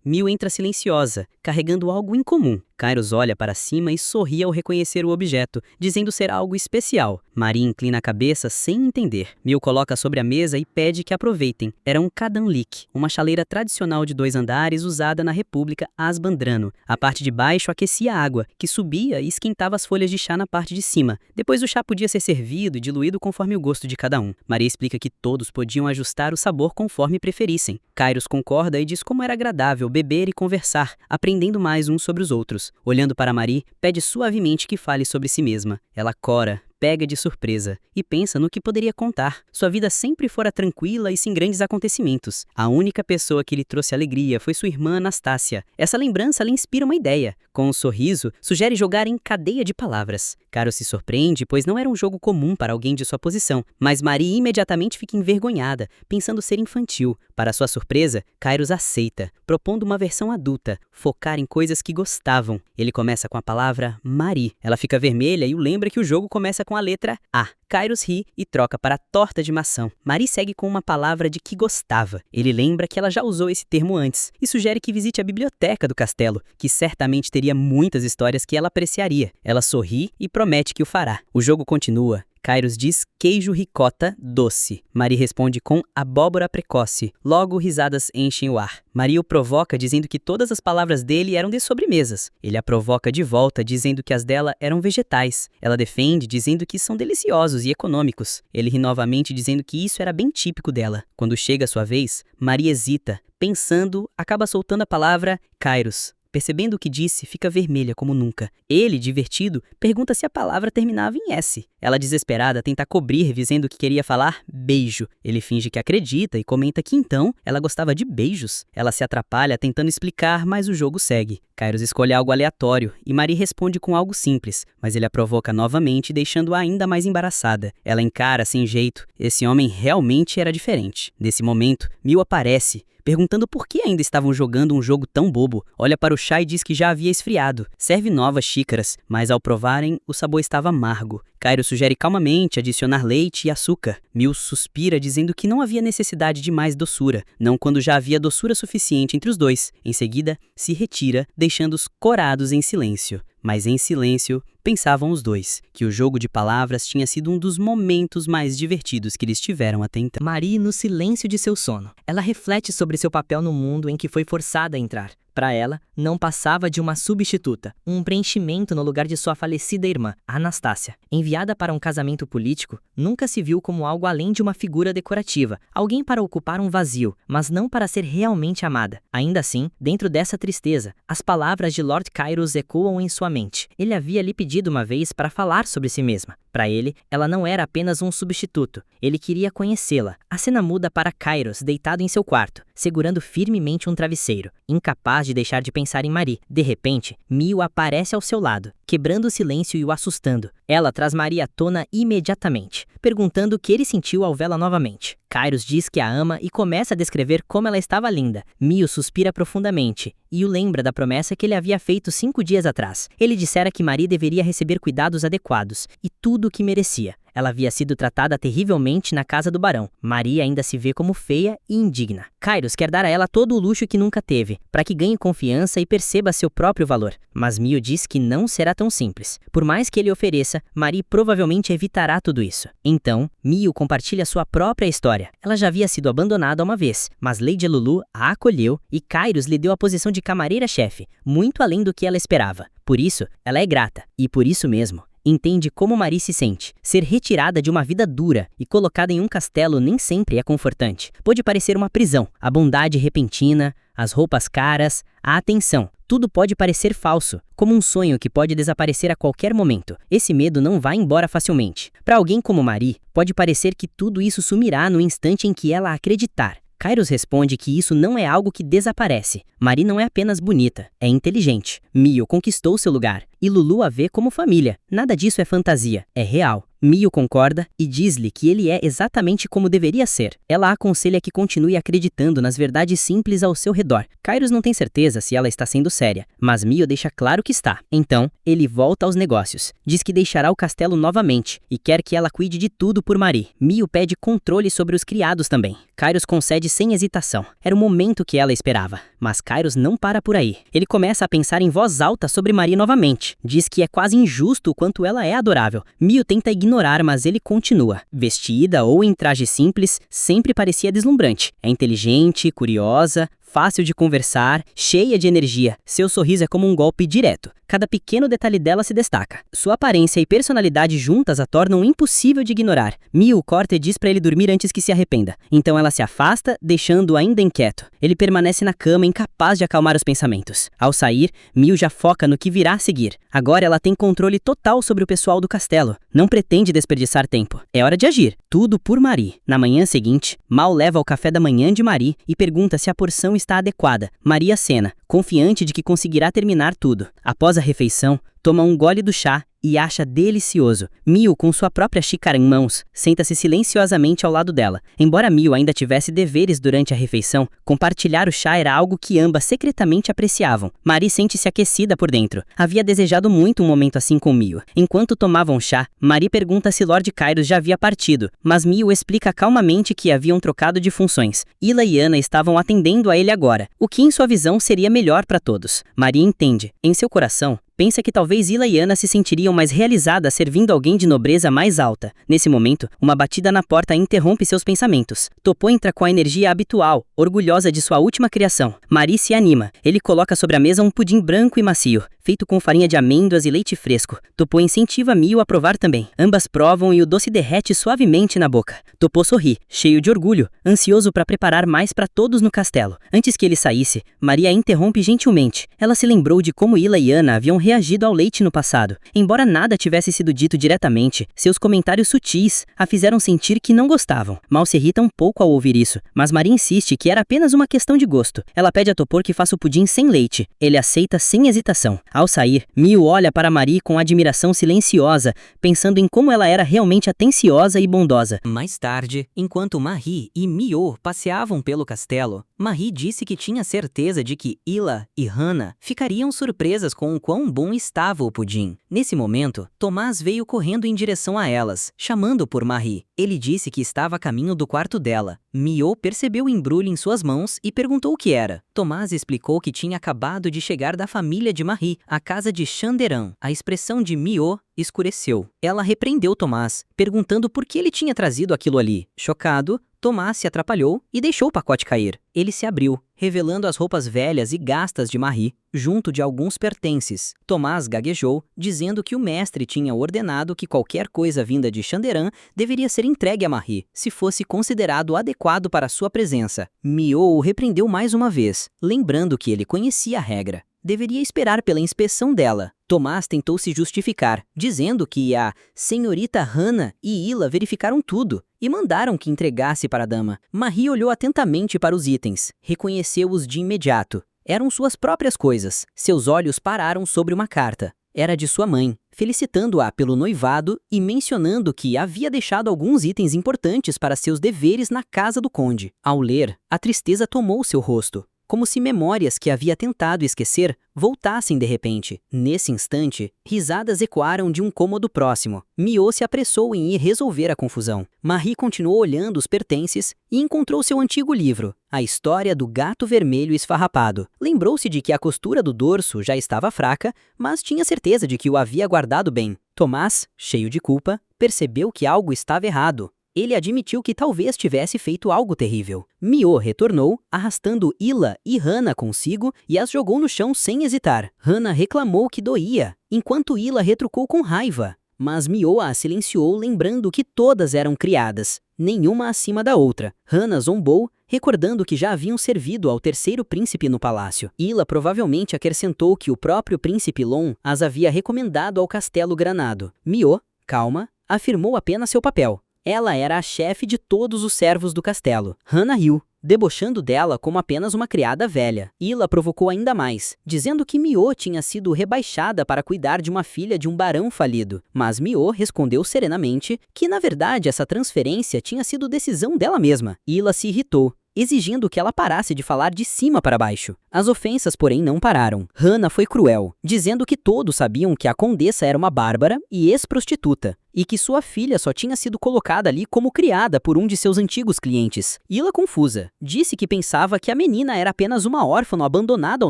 Mil entra silenciosa, carregando algo incomum. Kairos olha para cima e sorri ao reconhecer o objeto, dizendo ser algo especial. Marie inclina a cabeça sem entender. Mil coloca sobre a mesa e pede que aproveitem. Era um Kadanlik, uma chaleira tradicional de 2 andares usada na República Asbandrano. A parte de baixo aquecia a água, que subia e esquentava as folhas de chá na parte de cima. Depois o chá podia ser servido e diluído conforme o gosto de cada um. Marie explica que todos podiam ajustar o sabor conforme preferissem. Kairos concorda e diz como era agradável beber e conversar, aprendendo mais uns sobre os outros. Olhando para Marie, pede suavemente que fale sobre si mesma. Ela cora, pega de surpresa e pensa no que poderia contar. Sua vida sempre fora tranquila e sem grandes acontecimentos. A única pessoa que lhe trouxe alegria foi sua irmã Anastácia. Essa lembrança lhe inspira uma ideia. Com um sorriso, sugere jogar em cadeia de palavras. Kairos se surpreende, pois não era um jogo comum para alguém de sua posição, mas Marie imediatamente fica envergonhada, pensando ser infantil. Para sua surpresa, Kairos aceita, propondo uma versão adulta, focar em coisas que gostavam. Ele começa com a palavra Marie. Ela fica vermelha e o lembra que o jogo começa com a letra A. Kairos ri e troca para torta de maçã. Marie segue com uma palavra de que gostava. Ele lembra que ela já usou esse termo antes e sugere que visite a biblioteca do castelo, que certamente teria muitas histórias que ela apreciaria. Ela sorri e promete que o fará. O jogo continua. Kairos diz queijo ricota doce. Marie responde com abóbora precoce. Logo, risadas enchem o ar. Marie o provoca dizendo que todas as palavras dele eram de sobremesas. Ele a provoca de volta dizendo que as dela eram vegetais. Ela defende dizendo que são deliciosos e econômicos. Ele ri novamente dizendo que isso era bem típico dela. Quando chega a sua vez, Marie hesita. Pensando, acaba soltando a palavra Kairos. Percebendo o que disse, fica vermelha como nunca. Ele, divertido, pergunta se a palavra terminava em S. Ela, desesperada, tenta cobrir, dizendo que queria falar beijo. Ele finge que acredita e comenta que então ela gostava de beijos. Ela se atrapalha tentando explicar, mas o jogo segue. Kairos escolhe algo aleatório e Marie responde com algo simples, mas ele a provoca novamente, deixando-a ainda mais embaraçada. Ela encara sem jeito. Esse homem realmente era diferente. Nesse momento, Mil aparece, perguntando por que ainda estavam jogando um jogo tão bobo. Olha para o chá e diz que já havia esfriado. Serve novas xícaras, mas ao provarem, o sabor estava amargo. Kairos sugere calmamente adicionar leite e açúcar. Mil suspira dizendo que não havia necessidade de mais doçura, não quando já havia doçura suficiente entre os dois. Em seguida, se retira, deixando-os corados em silêncio. Mas em silêncio, pensavam os dois, que o jogo de palavras tinha sido um dos momentos mais divertidos que eles tiveram até então. Marie no silêncio de seu sono. Ela reflete sobre seu papel no mundo em que foi forçada a entrar. Para ela, não passava de uma substituta, um preenchimento no lugar de sua falecida irmã, Anastácia. Enviada para um casamento político, nunca se viu como algo além de uma figura decorativa, alguém para ocupar um vazio, mas não para ser realmente amada. Ainda assim, dentro dessa tristeza, as palavras de Lord Kairos ecoam em sua mente. Ele havia lhe pedido uma vez para falar sobre si mesma. Para ele, ela não era apenas um substituto. Ele queria conhecê-la. A cena muda para Kairos deitado em seu quarto, segurando firmemente um travesseiro, incapaz de deixar de pensar em Marie. De repente, Mil aparece ao seu lado, quebrando o silêncio e o assustando. Ela traz Marie à tona imediatamente, perguntando o que ele sentiu ao vê-la novamente. Kairos diz que a ama e começa a descrever como ela estava linda. Mil suspira profundamente e o lembra da promessa que ele havia feito 5 dias atrás. Ele dissera que Marie deveria receber cuidados adequados e tudo o que merecia. Ela havia sido tratada terrivelmente na casa do barão. Marie ainda se vê como feia e indigna. Kairos quer dar a ela todo o luxo que nunca teve, para que ganhe confiança e perceba seu próprio valor. Mas Mio diz que não será tão simples. Por mais que ele ofereça, Marie provavelmente evitará tudo isso. Então, Mio compartilha sua própria história. Ela já havia sido abandonada uma vez, mas Lady Lulu a acolheu e Kairos lhe deu a posição de camareira-chefe, muito além do que ela esperava. Por isso, ela é grata, e por isso mesmo, entende como Marie se sente. Ser retirada de uma vida dura e colocada em um castelo nem sempre é confortante. Pode parecer uma prisão. A bondade repentina, as roupas caras, a atenção. Tudo pode parecer falso, como um sonho que pode desaparecer a qualquer momento. Esse medo não vai embora facilmente. Para alguém como Marie, pode parecer que tudo isso sumirá no instante em que ela acreditar. Kairos responde que isso não é algo que desaparece. Marie não é apenas bonita, é inteligente. Mio conquistou seu lugar, e Lulu a vê como família. Nada disso é fantasia, é real. Mio concorda e diz-lhe que ele é exatamente como deveria ser. Ela aconselha que continue acreditando nas verdades simples ao seu redor. Kairos não tem certeza se ela está sendo séria, mas Mio deixa claro que está. Então, ele volta aos negócios. Diz que deixará o castelo novamente e quer que ela cuide de tudo por Marie. Mio pede controle sobre os criados também. Kairos concede sem hesitação. Era o momento que ela esperava. Mas Kairos não para por aí. Ele começa a pensar em voz alta sobre Marie novamente. Diz que é quase injusto o quanto ela é adorável. Mio tenta ignorar, mas ele continua. Vestida ou em traje simples, sempre parecia deslumbrante. É inteligente, curiosa, fácil de conversar, cheia de energia. Seu sorriso é como um golpe direto. Cada pequeno detalhe dela se destaca. Sua aparência e personalidade juntas a tornam impossível de ignorar. Mio corta e diz para ele dormir antes que se arrependa. Então ela se afasta, deixando-o ainda inquieto. Ele permanece na cama, incapaz de acalmar os pensamentos. Ao sair, Mio já foca no que virá a seguir. Agora ela tem controle total sobre o pessoal do castelo. Não pretende desperdiçar tempo. É hora de agir. Tudo por Marie. Na manhã seguinte, Mal leva ao café da manhã de Marie e pergunta se a porção está adequada. Marie acena, confiante de que conseguirá terminar tudo. Após a refeição, toma um gole do chá e acha delicioso. Mio, com sua própria xícara em mãos, senta-se silenciosamente ao lado dela. Embora Mio ainda tivesse deveres durante a refeição, compartilhar o chá era algo que ambas secretamente apreciavam. Marie sente-se aquecida por dentro. Havia desejado muito um momento assim com Mio. Enquanto tomavam chá, Marie pergunta se Lord Kairos já havia partido, mas Mio explica calmamente que haviam trocado de funções. Ila e Ana estavam atendendo a ele agora, o que em sua visão seria melhor para todos. Marie entende. Em seu coração, pensa que talvez Ila e Ana se sentiriam mais realizadas servindo alguém de nobreza mais alta. Nesse momento, uma batida na porta interrompe seus pensamentos. Topô entra com a energia habitual, orgulhosa de sua última criação. Marie se anima. Ele coloca sobre a mesa um pudim branco e macio, feito com farinha de amêndoas e leite fresco. Topô incentiva Mio a provar também. Ambas provam e o doce derrete suavemente na boca. Topô sorri, cheio de orgulho, ansioso para preparar mais para todos no castelo. Antes que ele saísse, Maria interrompe gentilmente. Ela se lembrou de como Ila e Ana haviam reagido ao leite no passado. Embora nada tivesse sido dito diretamente, seus comentários sutis a fizeram sentir que não gostavam. Mal se irrita um pouco ao ouvir isso, mas Maria insiste que era apenas uma questão de gosto. Ela pede a Topor que faça o pudim sem leite. Ele aceita sem hesitação. Ao sair, Mio olha para Marie com admiração silenciosa, pensando em como ela era realmente atenciosa e bondosa. Mais tarde, enquanto Marie e Mio passeavam pelo castelo, Marie disse que tinha certeza de que Ila e Hannah ficariam surpresas com o quão bom estava o pudim. Nesse momento, Tomás veio correndo em direção a elas, chamando por Marie. Ele disse que estava a caminho do quarto dela. Mio percebeu o embrulho em suas mãos e perguntou o que era. Tomás explicou que tinha acabado de chegar da família de Marie, a casa de Chanderan. A expressão de Mio escureceu. Ela repreendeu Tomás, perguntando por que ele tinha trazido aquilo ali. Chocado, Tomás se atrapalhou e deixou o pacote cair. Ele se abriu, revelando as roupas velhas e gastas de Marie, junto de alguns pertences. Tomás gaguejou, dizendo que o mestre tinha ordenado que qualquer coisa vinda de Chanderan deveria ser entregue a Marie, se fosse considerado adequado para sua presença. Mio o repreendeu mais uma vez, lembrando que ele conhecia a regra. Deveria esperar pela inspeção dela. Tomás tentou se justificar, dizendo que a senhorita Hannah e Ila verificaram tudo e mandaram que entregasse para a dama. Marie olhou atentamente para os itens, reconheceu-os de imediato. Eram suas próprias coisas. Seus olhos pararam sobre uma carta. Era de sua mãe, felicitando-a pelo noivado e mencionando que havia deixado alguns itens importantes para seus deveres na casa do conde. Ao ler, a tristeza tomou seu rosto. como se memórias que havia tentado esquecer voltassem de repente. Nesse instante, risadas ecoaram de um cômodo próximo. Mio se apressou em ir resolver a confusão. Marie continuou olhando os pertences e encontrou seu antigo livro, A História do Gato Vermelho Esfarrapado. Lembrou-se de que a costura do dorso já estava fraca, mas tinha certeza de que o havia guardado bem. Tomás, cheio de culpa, percebeu que algo estava errado. Ele admitiu que talvez tivesse feito algo terrível. Mio retornou, arrastando Ila e Hannah consigo e as jogou no chão sem hesitar. Hannah reclamou que doía, enquanto Ila retrucou com raiva. Mas Mio a silenciou, lembrando que todas eram criadas, nenhuma acima da outra. Hannah zombou, recordando que já haviam servido ao terceiro príncipe no palácio. Ila provavelmente acrescentou que o próprio príncipe Lon as havia recomendado ao castelo Granado. Mio, calma, afirmou apenas seu papel. Ela era a chefe de todos os servos do castelo. Hannah riu, debochando dela como apenas uma criada velha. Ila provocou ainda mais, dizendo que Mio tinha sido rebaixada para cuidar de uma filha de um barão falido. Mas Mio respondeu serenamente que, na verdade, essa transferência tinha sido decisão dela mesma. Ila se irritou, exigindo que ela parasse de falar de cima para baixo. As ofensas, porém, não pararam. Hannah foi cruel, dizendo que todos sabiam que a condessa era uma bárbara e ex-prostituta, e que sua filha só tinha sido colocada ali como criada por um de seus antigos clientes. Ila, confusa, disse que pensava que a menina era apenas uma órfã abandonada ao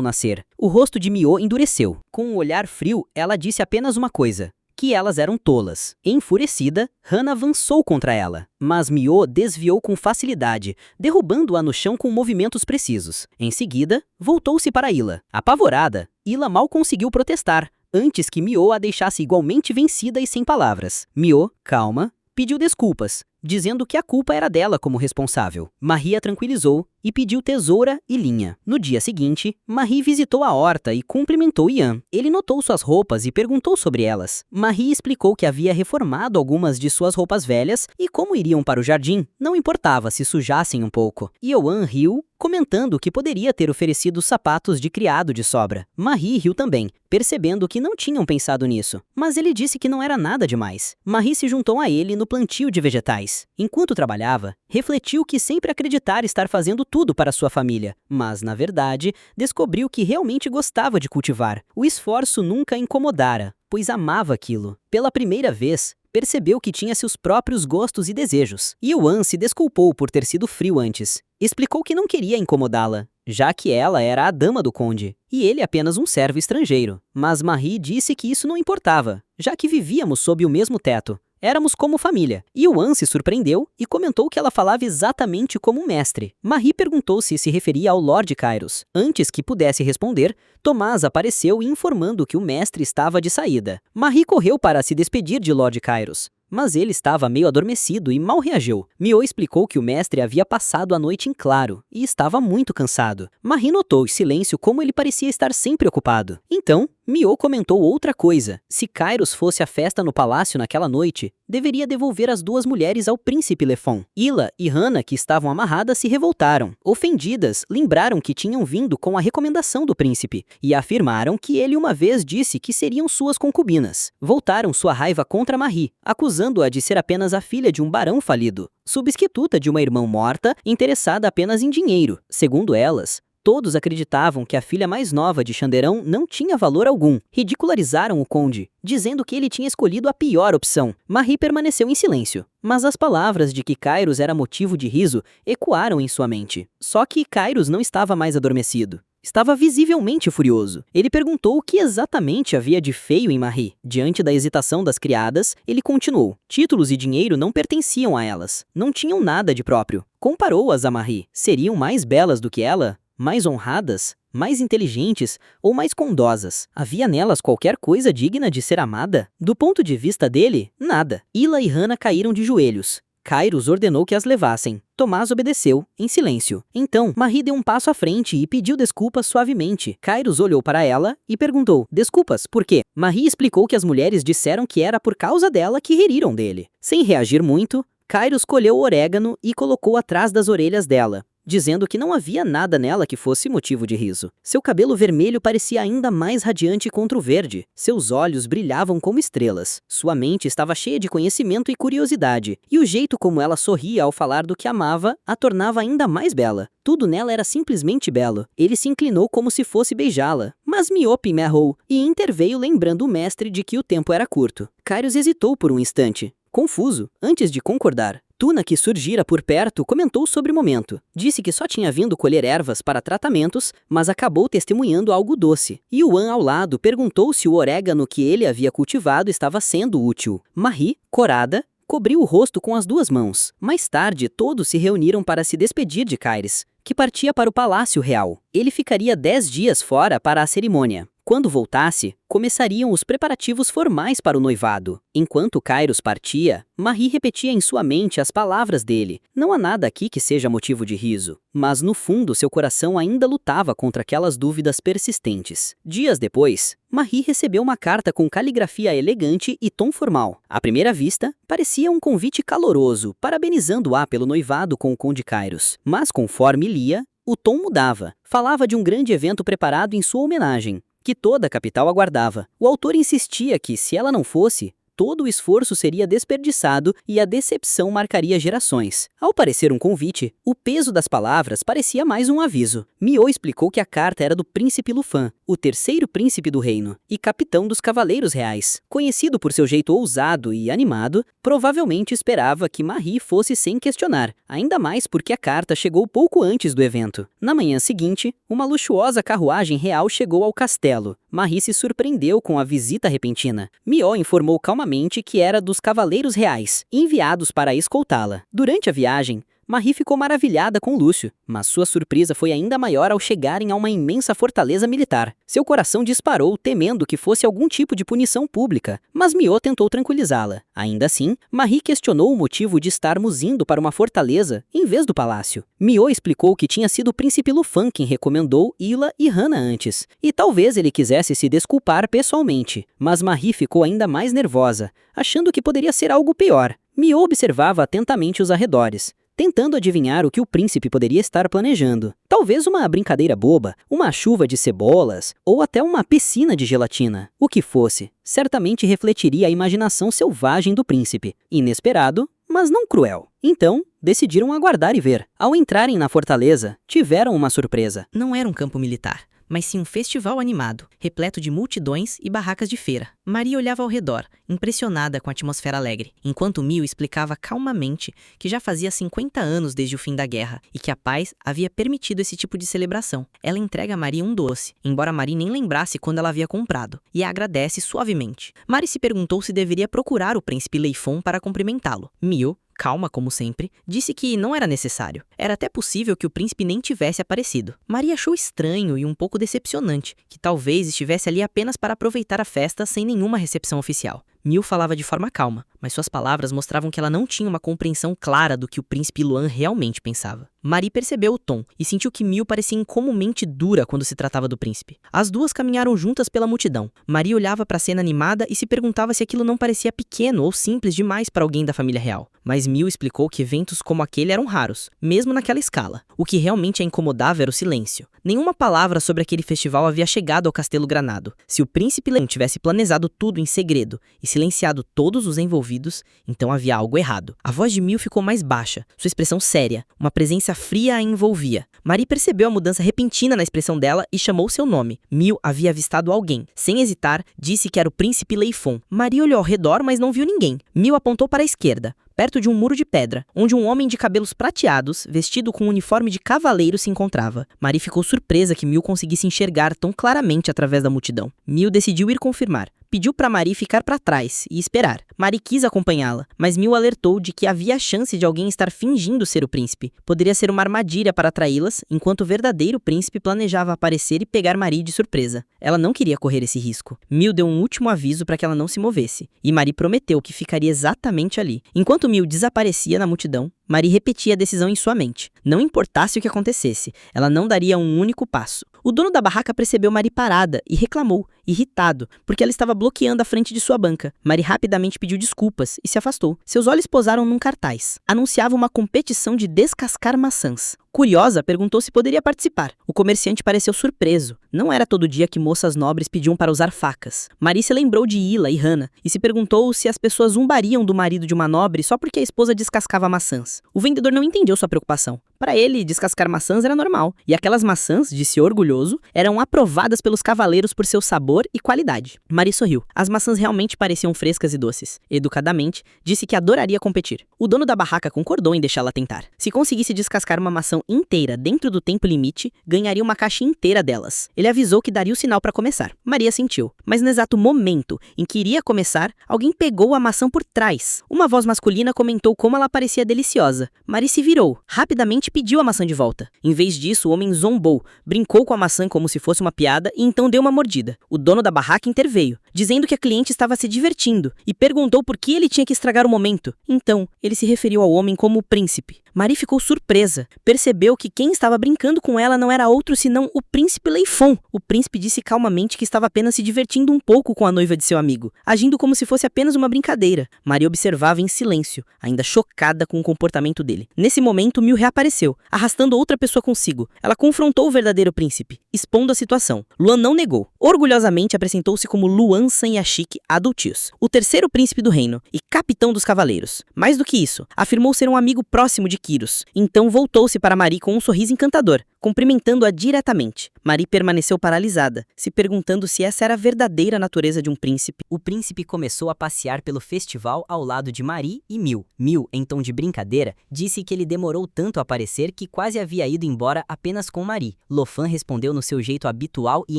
nascer. O rosto de Mio endureceu. Com um olhar frio, ela disse apenas uma coisa: que elas eram tolas. Enfurecida, Hannah avançou contra ela, mas Mio desviou com facilidade, derrubando-a no chão com movimentos precisos. Em seguida, voltou-se para Ila. Apavorada, Ila mal conseguiu protestar, antes que Mio a deixasse igualmente vencida e sem palavras. Mio, calma, pediu desculpas, dizendo que a culpa era dela como responsável. Marie a tranquilizou e pediu tesoura e linha. No dia seguinte, Marie visitou a horta e cumprimentou Ian. Ele notou suas roupas e perguntou sobre elas. Marie explicou que havia reformado algumas de suas roupas velhas e, como iriam para o jardim, não importava se sujassem um pouco. Ioan riu, comentando que poderia ter oferecido sapatos de criado de sobra. Marie riu também, percebendo que não tinham pensado nisso, mas ele disse que não era nada demais. Marie se juntou a ele no plantio de vegetais. Enquanto trabalhava, refletiu que sempre acreditara estar fazendo tudo para sua família, mas, na verdade, descobriu que realmente gostava de cultivar. O esforço nunca a incomodara, pois amava aquilo. Pela primeira vez, percebeu que tinha seus próprios gostos e desejos. Ioan se desculpou por ter sido frio antes. Explicou que não queria incomodá-la, já que ela era a dama do conde, e ele apenas um servo estrangeiro. Mas Marie disse que isso não importava, já que vivíamos sob o mesmo teto. Éramos como família. Ioan se surpreendeu e comentou que ela falava exatamente como um mestre. Marie perguntou se referia ao Lord Kairos. Antes que pudesse responder, Tomás apareceu informando que o mestre estava de saída. Marie correu para se despedir de Lord Kairos, mas ele estava meio adormecido e mal reagiu. Mio explicou que o mestre havia passado a noite em claro e estava muito cansado. Marie notou em silêncio como ele parecia estar sempre ocupado. Então, Mio comentou outra coisa. Se Kairos fosse à festa no palácio naquela noite, deveria devolver as duas mulheres ao príncipe Lefon. Ila e Hannah, que estavam amarradas, se revoltaram. Ofendidas, lembraram que tinham vindo com a recomendação do príncipe e afirmaram que ele uma vez disse que seriam suas concubinas. Voltaram sua raiva contra Marie, acusando-a de ser apenas a filha de um barão falido, substituta de uma irmã morta, interessada apenas em dinheiro. Segundo elas, todos acreditavam que a filha mais nova de Xanderão não tinha valor algum. Ridicularizaram o conde, dizendo que ele tinha escolhido a pior opção. Marie permaneceu em silêncio, mas as palavras de que Kairos era motivo de riso ecoaram em sua mente. Só que Kairos não estava mais adormecido. Estava visivelmente furioso. Ele perguntou o que exatamente havia de feio em Marie. Diante da hesitação das criadas, ele continuou. Títulos e dinheiro não pertenciam a elas. Não tinham nada de próprio. Comparou-as a Marie. Seriam mais belas do que ela? Mais honradas? Mais inteligentes ou mais condosas? Havia nelas qualquer coisa digna de ser amada? Do ponto de vista dele, nada. Ila e Hannah caíram de joelhos. Kairos ordenou que as levassem. Tomás obedeceu, em silêncio. Então, Marie deu um passo à frente e pediu desculpas suavemente. Kairos olhou para ela e perguntou: desculpas, por quê? Marie explicou que as mulheres disseram que era por causa dela que riram dele. Sem reagir muito, Kairos colheu o orégano e colocou atrás das orelhas dela, dizendo que não havia nada nela que fosse motivo de riso. Seu cabelo vermelho parecia ainda mais radiante contra o verde. Seus olhos brilhavam como estrelas. Sua mente estava cheia de conhecimento e curiosidade, e o jeito como ela sorria ao falar do que amava a tornava ainda mais bela. Tudo nela era simplesmente belo. Ele se inclinou como se fosse beijá-la, mas Miope errou e interveio lembrando o mestre de que o tempo era curto. Kairos hesitou por um instante, confuso, antes de concordar. Tuna, que surgira por perto, comentou sobre o momento. Disse que só tinha vindo colher ervas para tratamentos, mas acabou testemunhando algo doce. Yuan, ao lado, perguntou se o orégano que ele havia cultivado estava sendo útil. Marie, corada, cobriu o rosto com as duas mãos. Mais tarde, todos se reuniram para se despedir de Kairos, que partia para o Palácio Real. Ele ficaria 10 dias fora para a cerimônia. Quando voltasse, começariam os preparativos formais para o noivado. Enquanto Kairos partia, Marie repetia em sua mente as palavras dele. Não há nada aqui que seja motivo de riso, mas no fundo seu coração ainda lutava contra aquelas dúvidas persistentes. Dias depois, Marie recebeu uma carta com caligrafia elegante e tom formal. À primeira vista, parecia um convite caloroso, parabenizando-a pelo noivado com o Conde Kairos. Mas conforme lia, o tom mudava. Falava de um grande evento preparado em sua homenagem, que toda a capital aguardava. O autor insistia que, se ela não fosse, todo o esforço seria desperdiçado e a decepção marcaria gerações. Ao parecer um convite, o peso das palavras parecia mais um aviso. Mio explicou que a carta era do príncipe Lufan, o terceiro príncipe do reino, e capitão dos Cavaleiros Reais. Conhecido por seu jeito ousado e animado, provavelmente esperava que Marie fosse sem questionar, ainda mais porque a carta chegou pouco antes do evento. Na manhã seguinte, uma luxuosa carruagem real chegou ao castelo. Marie se surpreendeu com a visita repentina. Mio informou calmamente que era dos Cavaleiros Reais, enviados para escoltá-la. Durante a viagem, Marie ficou maravilhada com Lúcio, mas sua surpresa foi ainda maior ao chegarem a uma imensa fortaleza militar. Seu coração disparou, temendo que fosse algum tipo de punição pública, mas Mio tentou tranquilizá-la. Ainda assim, Marie questionou o motivo de estarmos indo para uma fortaleza em vez do palácio. Mio explicou que tinha sido o príncipe Lufan quem recomendou Ila e Hana antes, e talvez ele quisesse se desculpar pessoalmente, mas Marie ficou ainda mais nervosa, achando que poderia ser algo pior. Mio observava atentamente os arredores, tentando adivinhar o que o príncipe poderia estar planejando. Talvez uma brincadeira boba, uma chuva de cebolas, ou até uma piscina de gelatina. O que fosse, certamente refletiria a imaginação selvagem do príncipe. Inesperado, mas não cruel. Então, decidiram aguardar e ver. Ao entrarem na fortaleza, tiveram uma surpresa. Não era um campo militar, mas sim um festival animado, repleto de multidões e barracas de feira. Maria olhava ao redor, impressionada com a atmosfera alegre, enquanto Mio explicava calmamente que já fazia 50 anos desde o fim da guerra e que a paz havia permitido esse tipo de celebração. Ela entrega a Maria um doce, embora Maria nem lembrasse quando ela havia comprado, e a agradece suavemente. Maria se perguntou se deveria procurar o príncipe Leifon para cumprimentá-lo. Mio, calma como sempre, disse que não era necessário. Era até possível que o príncipe nem tivesse aparecido. Maria achou estranho e um pouco decepcionante, que talvez estivesse ali apenas para aproveitar a festa sem nenhuma recepção oficial. Mio falava de forma calma, mas suas palavras mostravam que ela não tinha uma compreensão clara do que o príncipe Luan realmente pensava. Marie percebeu o tom e sentiu que Mio parecia incomumente dura quando se tratava do príncipe. As duas caminharam juntas pela multidão. Marie olhava para a cena animada e se perguntava se aquilo não parecia pequeno ou simples demais para alguém da família real. Mas Mio explicou que eventos como aquele eram raros, mesmo naquela escala. O que realmente a incomodava era o silêncio. Nenhuma palavra sobre aquele festival havia chegado ao Castelo Granado. Se o príncipe Leão tivesse planejado tudo em segredo e silenciado todos os envolvidos, então havia algo errado. A voz de Mio ficou mais baixa, sua expressão séria, uma presença fria a envolvia. Marie percebeu a mudança repentina na expressão dela e chamou seu nome. Mio havia avistado alguém. Sem hesitar, disse que era o príncipe Leifon. Marie olhou ao redor, mas não viu ninguém. Mio apontou para a esquerda, perto de um muro de pedra, onde um homem de cabelos prateados, vestido com um uniforme de cavaleiro, se encontrava. Marie ficou surpresa que Mio conseguisse enxergar tão claramente através da multidão. Mio decidiu ir confirmar. Pediu para Marie ficar para trás e esperar. Marie quis acompanhá-la, mas Mio alertou de que havia a chance de alguém estar fingindo ser o príncipe. Poderia ser uma armadilha para atraí-las, enquanto o verdadeiro príncipe planejava aparecer e pegar Marie de surpresa. Ela não queria correr esse risco. Mio deu um último aviso para que ela não se movesse, e Marie prometeu que ficaria exatamente ali. Enquanto Mio desaparecia na multidão, Marie repetia a decisão em sua mente. Não importasse o que acontecesse, ela não daria um único passo. O dono da barraca percebeu Mari parada e reclamou, irritado, porque ela estava bloqueando a frente de sua banca. Mari rapidamente pediu desculpas e se afastou. Seus olhos posaram num cartaz. Anunciava uma competição de descascar maçãs. Curiosa, perguntou se poderia participar. O comerciante pareceu surpreso. Não era todo dia que moças nobres pediam para usar facas. Mari se lembrou de Ila e Hannah e se perguntou se as pessoas zombariam do marido de uma nobre só porque a esposa descascava maçãs. O vendedor não entendeu sua preocupação. Para ele, descascar maçãs era normal. E aquelas maçãs, disse orgulhoso, eram aprovadas pelos cavaleiros por seu sabor e qualidade. Mari sorriu. As maçãs realmente pareciam frescas e doces. Educadamente, disse que adoraria competir. O dono da barraca concordou em deixá-la tentar. Se conseguisse descascar uma maçã inteira dentro do tempo limite, ganharia uma caixa inteira delas. Ele avisou que daria o sinal para começar. Maria sentiu. Mas no exato momento em que iria começar, alguém pegou a maçã por trás. Uma voz masculina comentou como ela parecia deliciosa. Mari se virou. Rapidamente pediu a maçã de volta. Em vez disso, o homem zombou, brincou com a maçã como se fosse uma piada e então deu uma mordida. O dono da barraca interveio, dizendo que a cliente estava se divertindo e perguntou por que ele tinha que estragar o momento. Então, ele se referiu ao homem como o príncipe. Mari ficou surpresa. Percebeu que quem estava brincando com ela não era outro senão o príncipe Leifon. O príncipe disse calmamente que estava apenas se divertindo um pouco com a noiva de seu amigo, agindo como se fosse apenas uma brincadeira. Mari observava em silêncio, ainda chocada com o comportamento dele. Nesse momento, Mil reapareceu, arrastando outra pessoa consigo. Ela confrontou o verdadeiro príncipe, expondo a situação. Luan não negou. Orgulhosamente apresentou-se como Luan Sanyashik Adultius, o terceiro príncipe do reino e capitão dos cavaleiros. Mais do que isso, afirmou ser um amigo próximo de Kyros. Então voltou-se para Mari com um sorriso encantador, cumprimentando-a diretamente. Mari permaneceu paralisada, se perguntando se essa era a verdadeira natureza de um príncipe. O príncipe começou a passear pelo festival ao lado de Mari e Mil. Mil, em tom de brincadeira, disse que ele demorou tanto a aparecer que quase havia ido embora apenas com Mari. Lofan respondeu no seu jeito habitual e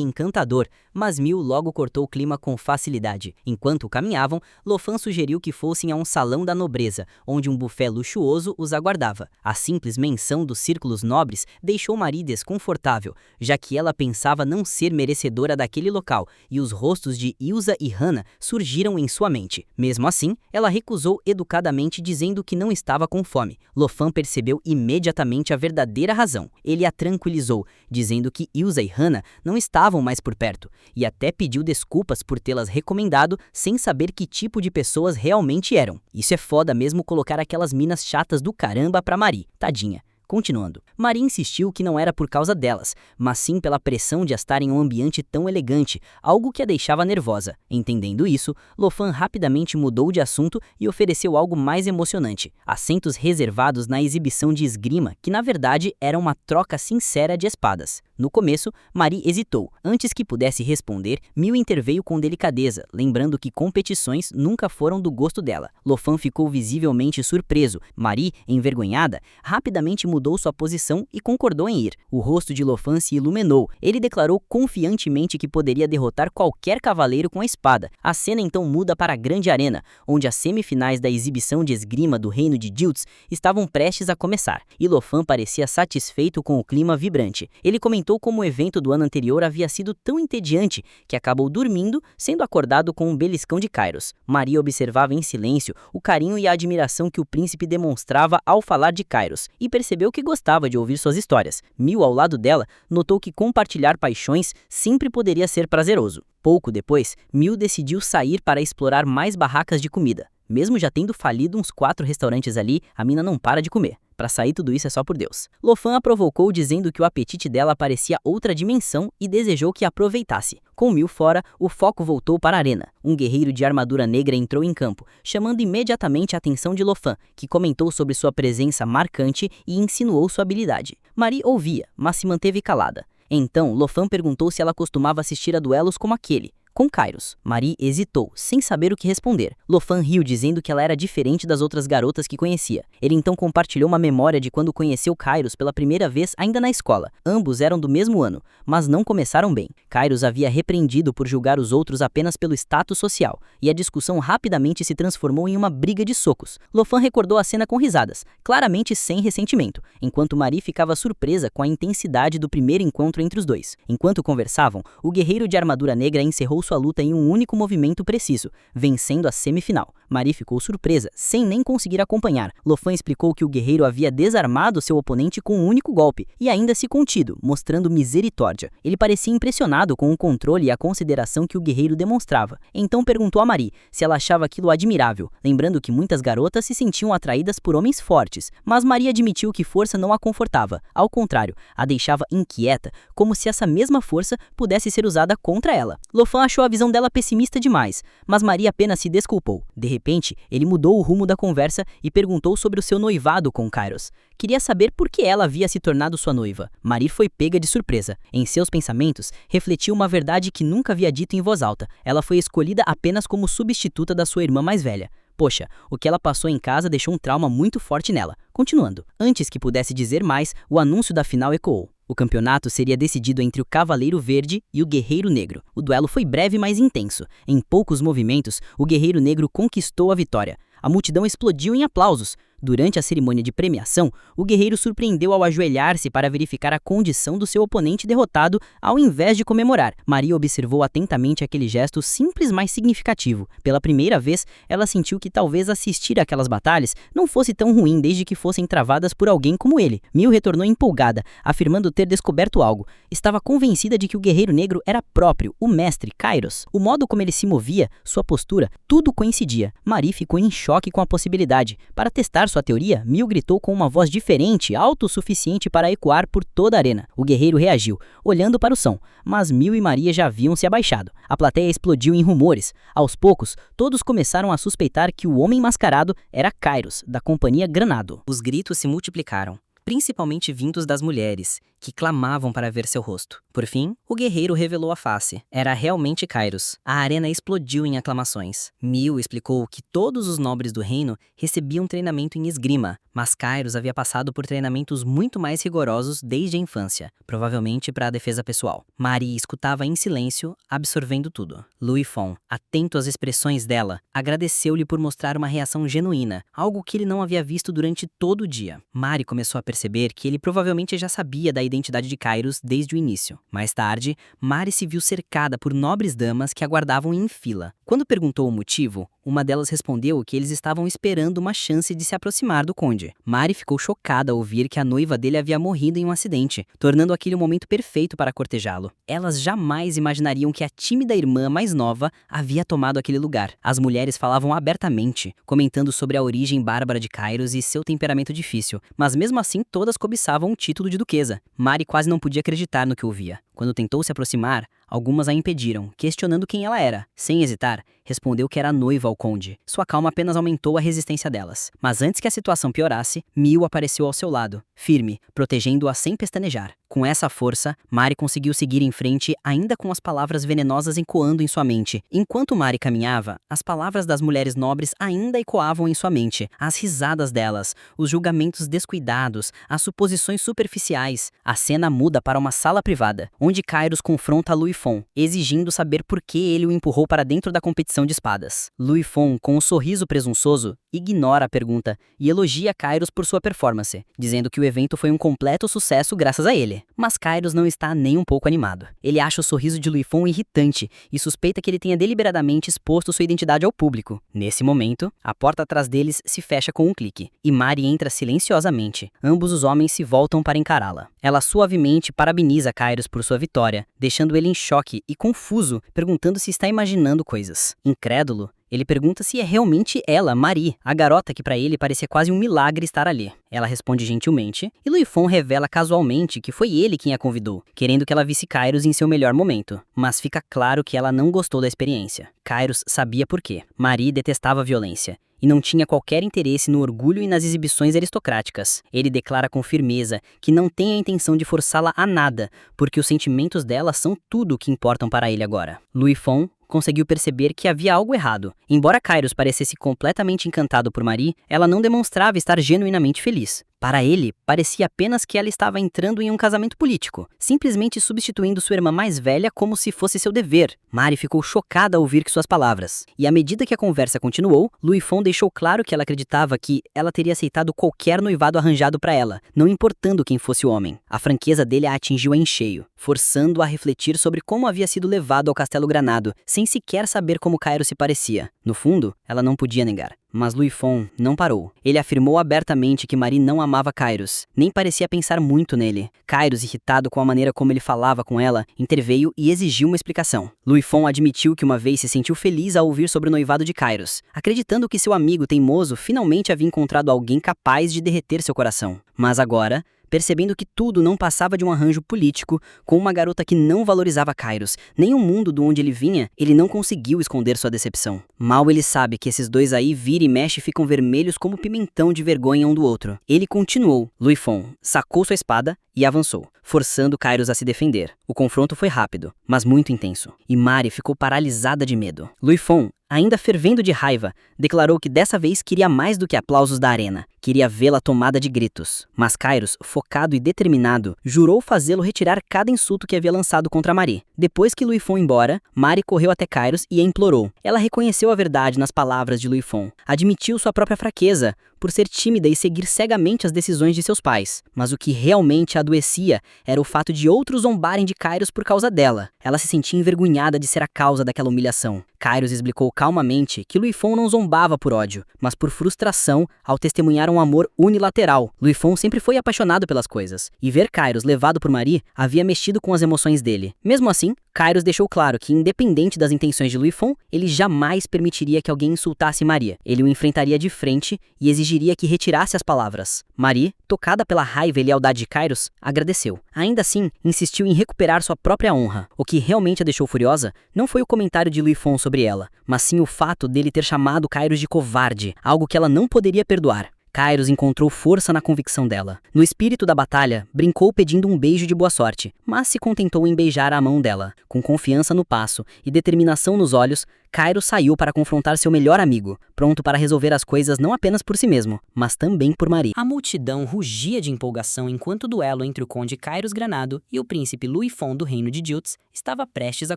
encantador, mas Mil logo cortou o clima com facilidade. Enquanto caminhavam, Lofan sugeriu que fossem a um salão da nobreza, onde um buffet luxuoso os aguardava. A simples menção dos círculos nobres deixou Mari desconfortável, já que ela pensava não ser merecedora daquele local, e os rostos de Ilsa e Hannah surgiram em sua mente. Mesmo assim, ela recusou educadamente, dizendo que não estava com fome. Lofan percebeu imediatamente a verdadeira razão. Ele a tranquilizou, dizendo que Ilsa e Hannah não estavam mais por perto, e até pediu desculpas por tê-las recomendado sem saber que tipo de pessoas realmente eram. Isso é foda mesmo, colocar aquelas minas chatas do caramba pra Mari, tadinha. Continuando, Mari insistiu que não era por causa delas, mas sim pela pressão de estar em um ambiente tão elegante, algo que a deixava nervosa. Entendendo isso, Lofan rapidamente mudou de assunto e ofereceu algo mais emocionante: assentos reservados na exibição de esgrima, que na verdade era uma troca sincera de espadas. No começo, Mari hesitou. Antes que pudesse responder, Mil interveio com delicadeza, lembrando que competições nunca foram do gosto dela. Lofan ficou visivelmente surpreso. Mari, envergonhada, rapidamente mudou sua posição e concordou em ir. O rosto de Lofan se iluminou. Ele declarou confiantemente que poderia derrotar qualquer cavaleiro com a espada. A cena então muda para a grande arena, onde as semifinais da exibição de esgrima do reino de Jilts estavam prestes a começar, e Lofan parecia satisfeito com o clima vibrante. Ele comentou como o evento do ano anterior havia sido tão entediante que acabou dormindo, sendo acordado com um beliscão de Kairos. Maria observava em silêncio o carinho e a admiração que o príncipe demonstrava ao falar de Kairos, e percebeu que gostava de ouvir suas histórias. Mil, ao lado dela, notou que compartilhar paixões sempre poderia ser prazeroso. Pouco depois, Mil decidiu sair para explorar mais barracas de comida. Mesmo já tendo falido uns 4 restaurantes ali, a mina não para de comer. Para sair tudo isso é só por Deus. Lofan a provocou, dizendo que o apetite dela parecia outra dimensão e desejou que aproveitasse. Com Mil fora, o foco voltou para a arena. Um guerreiro de armadura negra entrou em campo, chamando imediatamente a atenção de Lofan, que comentou sobre sua presença marcante e insinuou sua habilidade. Mari ouvia, mas se manteve calada. Então, Lofan perguntou se ela costumava assistir a duelos como aquele, com Kairos. Mari hesitou, sem saber o que responder. Lofan riu, dizendo que ela era diferente das outras garotas que conhecia. Ele então compartilhou uma memória de quando conheceu Kairos pela primeira vez ainda na escola. Ambos eram do mesmo ano, mas não começaram bem. Kairos havia repreendido por julgar os outros apenas pelo status social, e a discussão rapidamente se transformou em uma briga de socos. Lofan recordou a cena com risadas, claramente sem ressentimento, enquanto Mari ficava surpresa com a intensidade do primeiro encontro entre os dois. Enquanto conversavam, o guerreiro de armadura negra encerrou sua luta em um único movimento preciso, vencendo a semifinal. Marie ficou surpresa, sem nem conseguir acompanhar. Lofan explicou que o guerreiro havia desarmado seu oponente com um único golpe e ainda se contido, mostrando misericórdia. Ele parecia impressionado com o controle e a consideração que o guerreiro demonstrava. Então perguntou a Marie se ela achava aquilo admirável, lembrando que muitas garotas se sentiam atraídas por homens fortes, mas Marie admitiu que força não a confortava. Ao contrário, a deixava inquieta, como se essa mesma força pudesse ser usada contra ela. Lofan achou a visão dela pessimista demais, mas Marie apenas se desculpou. De repente, ele mudou o rumo da conversa e perguntou sobre o seu noivado com Kairos. Queria saber por que ela havia se tornado sua noiva. Marie foi pega de surpresa. Em seus pensamentos, refletiu uma verdade que nunca havia dito em voz alta. Ela foi escolhida apenas como substituta da sua irmã mais velha. Poxa, o que ela passou em casa deixou um trauma muito forte nela. Continuando. Antes que pudesse dizer mais, o anúncio da final ecoou. O campeonato seria decidido entre o Cavaleiro Verde e o Guerreiro Negro. O duelo foi breve, mas intenso. Em poucos movimentos, o Guerreiro Negro conquistou a vitória. A multidão explodiu em aplausos. Durante a cerimônia de premiação, o guerreiro surpreendeu ao ajoelhar-se para verificar a condição do seu oponente derrotado, ao invés de comemorar. Maria observou atentamente aquele gesto simples, mas significativo. Pela primeira vez, ela sentiu que talvez assistir àquelas batalhas não fosse tão ruim desde que fossem travadas por alguém como ele. Mil retornou empolgada, afirmando ter descoberto algo. Estava convencida de que o guerreiro negro era próprio, o mestre Kairos. O modo como ele se movia, sua postura, tudo coincidia. Marie ficou em choque com a possibilidade. Para testar sua teoria, Mil gritou com uma voz diferente, alto o suficiente para ecoar por toda a arena. O guerreiro reagiu, olhando para o som, mas Mil e Maria já haviam se abaixado. A plateia explodiu em rumores. Aos poucos, todos começaram a suspeitar que o homem mascarado era Kairos, da Companhia Granado. Os gritos se multiplicaram, principalmente vindos das mulheres, que clamavam para ver seu rosto. Por fim, o guerreiro revelou a face. Era realmente Kairos. A arena explodiu em aclamações. Mil explicou que todos os nobres do reino recebiam treinamento em esgrima, mas Kairos havia passado por treinamentos muito mais rigorosos desde a infância, provavelmente para a defesa pessoal. Marie escutava em silêncio, absorvendo tudo. Louis Fon, atento às expressões dela, agradeceu-lhe por mostrar uma reação genuína, algo que ele não havia visto durante todo o dia. Marie começou a perceber que ele provavelmente já sabia da identidade de Kairos desde o início. Mais tarde, Marie se viu cercada por nobres damas que aguardavam em fila. Quando perguntou o motivo, uma delas respondeu que eles estavam esperando uma chance de se aproximar do conde. Marie ficou chocada ao ouvir que a noiva dele havia morrido em um acidente, tornando aquele o momento perfeito para cortejá-lo. Elas jamais imaginariam que a tímida irmã mais nova havia tomado aquele lugar. As mulheres falavam abertamente, comentando sobre a origem bárbara de Kairos e seu temperamento difícil, mas mesmo assim todas cobiçavam o título de duquesa. Marie quase não podia acreditar no que ouvia. Quando tentou se aproximar, algumas a impediram, questionando quem ela era. Sem hesitar, respondeu que era noiva ao conde. Sua calma apenas aumentou a resistência delas. Mas antes que a situação piorasse, Mil apareceu ao seu lado, firme, protegendo-a sem pestanejar. Com essa força, Marie conseguiu seguir em frente, ainda com as palavras venenosas ecoando em sua mente. Enquanto Marie caminhava, as palavras das mulheres nobres ainda ecoavam em sua mente. As risadas delas, os julgamentos descuidados, as suposições superficiais. A cena muda para uma sala privada, onde Kairos confronta Louis Fon, exigindo saber por que ele o empurrou para dentro da competição de espadas. Louis Fon, com um sorriso presunçoso, ignora a pergunta e elogia Kairos por sua performance, dizendo que o evento foi um completo sucesso graças a ele. Mas Kairos não está nem um pouco animado. Ele acha o sorriso de Louis Fon irritante e suspeita que ele tenha deliberadamente exposto sua identidade ao público. Nesse momento, a porta atrás deles se fecha com um clique e Marie entra silenciosamente. Ambos os homens se voltam para encará-la. Ela suavemente parabeniza Kairos por sua vitória, deixando ele em choque e confuso, perguntando se está imaginando coisas. Incrédulo, ele pergunta se é realmente ela, Marie, a garota que para ele parecia quase um milagre estar ali. Ela responde gentilmente, e Louis Fon revela casualmente que foi ele quem a convidou, querendo que ela visse Kairos em seu melhor momento. Mas fica claro que ela não gostou da experiência. Kairos sabia por quê. Marie detestava a violência e não tinha qualquer interesse no orgulho e nas exibições aristocráticas. Ele declara com firmeza que não tem a intenção de forçá-la a nada, porque os sentimentos dela são tudo o que importam para ele agora. Louis Fon conseguiu perceber que havia algo errado. Embora Kairos parecesse completamente encantado por Marie, ela não demonstrava estar genuinamente feliz. Para ele, parecia apenas que ela estava entrando em um casamento político, simplesmente substituindo sua irmã mais velha como se fosse seu dever. Mari ficou chocada ao ouvir suas palavras. E à medida que a conversa continuou, Luifon deixou claro que ela acreditava que ela teria aceitado qualquer noivado arranjado para ela, não importando quem fosse o homem. A franqueza dele a atingiu em cheio, forçando-a a refletir sobre como havia sido levado ao Castelo Granado, sem sequer saber como Kairos se parecia. No fundo, ela não podia negar. Mas Luifon não parou. Ele afirmou abertamente que Mari não amava Kairos, nem parecia pensar muito nele. Kairos, irritado com a maneira como ele falava com ela, interveio e exigiu uma explicação. Luifon admitiu que uma vez se sentiu feliz ao ouvir sobre o noivado de Kairos, acreditando que seu amigo teimoso finalmente havia encontrado alguém capaz de derreter seu coração. Mas agora, percebendo que tudo não passava de um arranjo político, com uma garota que não valorizava Kairos, nem o mundo do onde ele vinha, ele não conseguiu esconder sua decepção. Mal ele sabe que esses dois aí vira e mexe ficam vermelhos como pimentão de vergonha um do outro. Ele continuou. Luifon sacou sua espada e avançou, forçando Kairos a se defender. O confronto foi rápido, mas muito intenso, e Mari ficou paralisada de medo. Luifon, ainda fervendo de raiva, declarou que dessa vez queria mais do que aplausos da arena. Queria vê-la tomada de gritos. Mas Kairos, focado e determinado, jurou fazê-lo retirar cada insulto que havia lançado contra Mari. Depois que Luifon foi embora, Mari correu até Kairos e a implorou. Ela reconheceu a verdade nas palavras de Luifon. Admitiu sua própria fraqueza, por ser tímida e seguir cegamente as decisões de seus pais. Mas o que realmente a adoecia era o fato de outros zombarem de Kairos por causa dela. Ela se sentia envergonhada de ser a causa daquela humilhação. Kairos explicou calmamente que Luifon não zombava por ódio, mas por frustração ao testemunhar um amor unilateral. Luifon sempre foi apaixonado pelas coisas, e ver Kairos levado por Mari havia mexido com as emoções dele. Mesmo assim, Kairos deixou claro que, independente das intenções de Luifon, ele jamais permitiria que alguém insultasse Maria. Ele o enfrentaria de frente e exigiria que retirasse as palavras. Mari, tocada pela raiva e lealdade de Kairos, agradeceu. Ainda assim, insistiu em recuperar sua própria honra. O que realmente a deixou furiosa não foi o comentário de Luifon sobre ela, mas sim o fato dele ter chamado Kairos de covarde, algo que ela não poderia perdoar. Kairos encontrou força na convicção dela. No espírito da batalha, brincou pedindo um beijo de boa sorte, mas se contentou em beijar a mão dela. Com confiança no passo e determinação nos olhos, Kairos saiu para confrontar seu melhor amigo, pronto para resolver as coisas não apenas por si mesmo, mas também por Mari. A multidão rugia de empolgação enquanto o duelo entre o conde Kairos Granado e o príncipe Luifon do reino de Jutes estava prestes a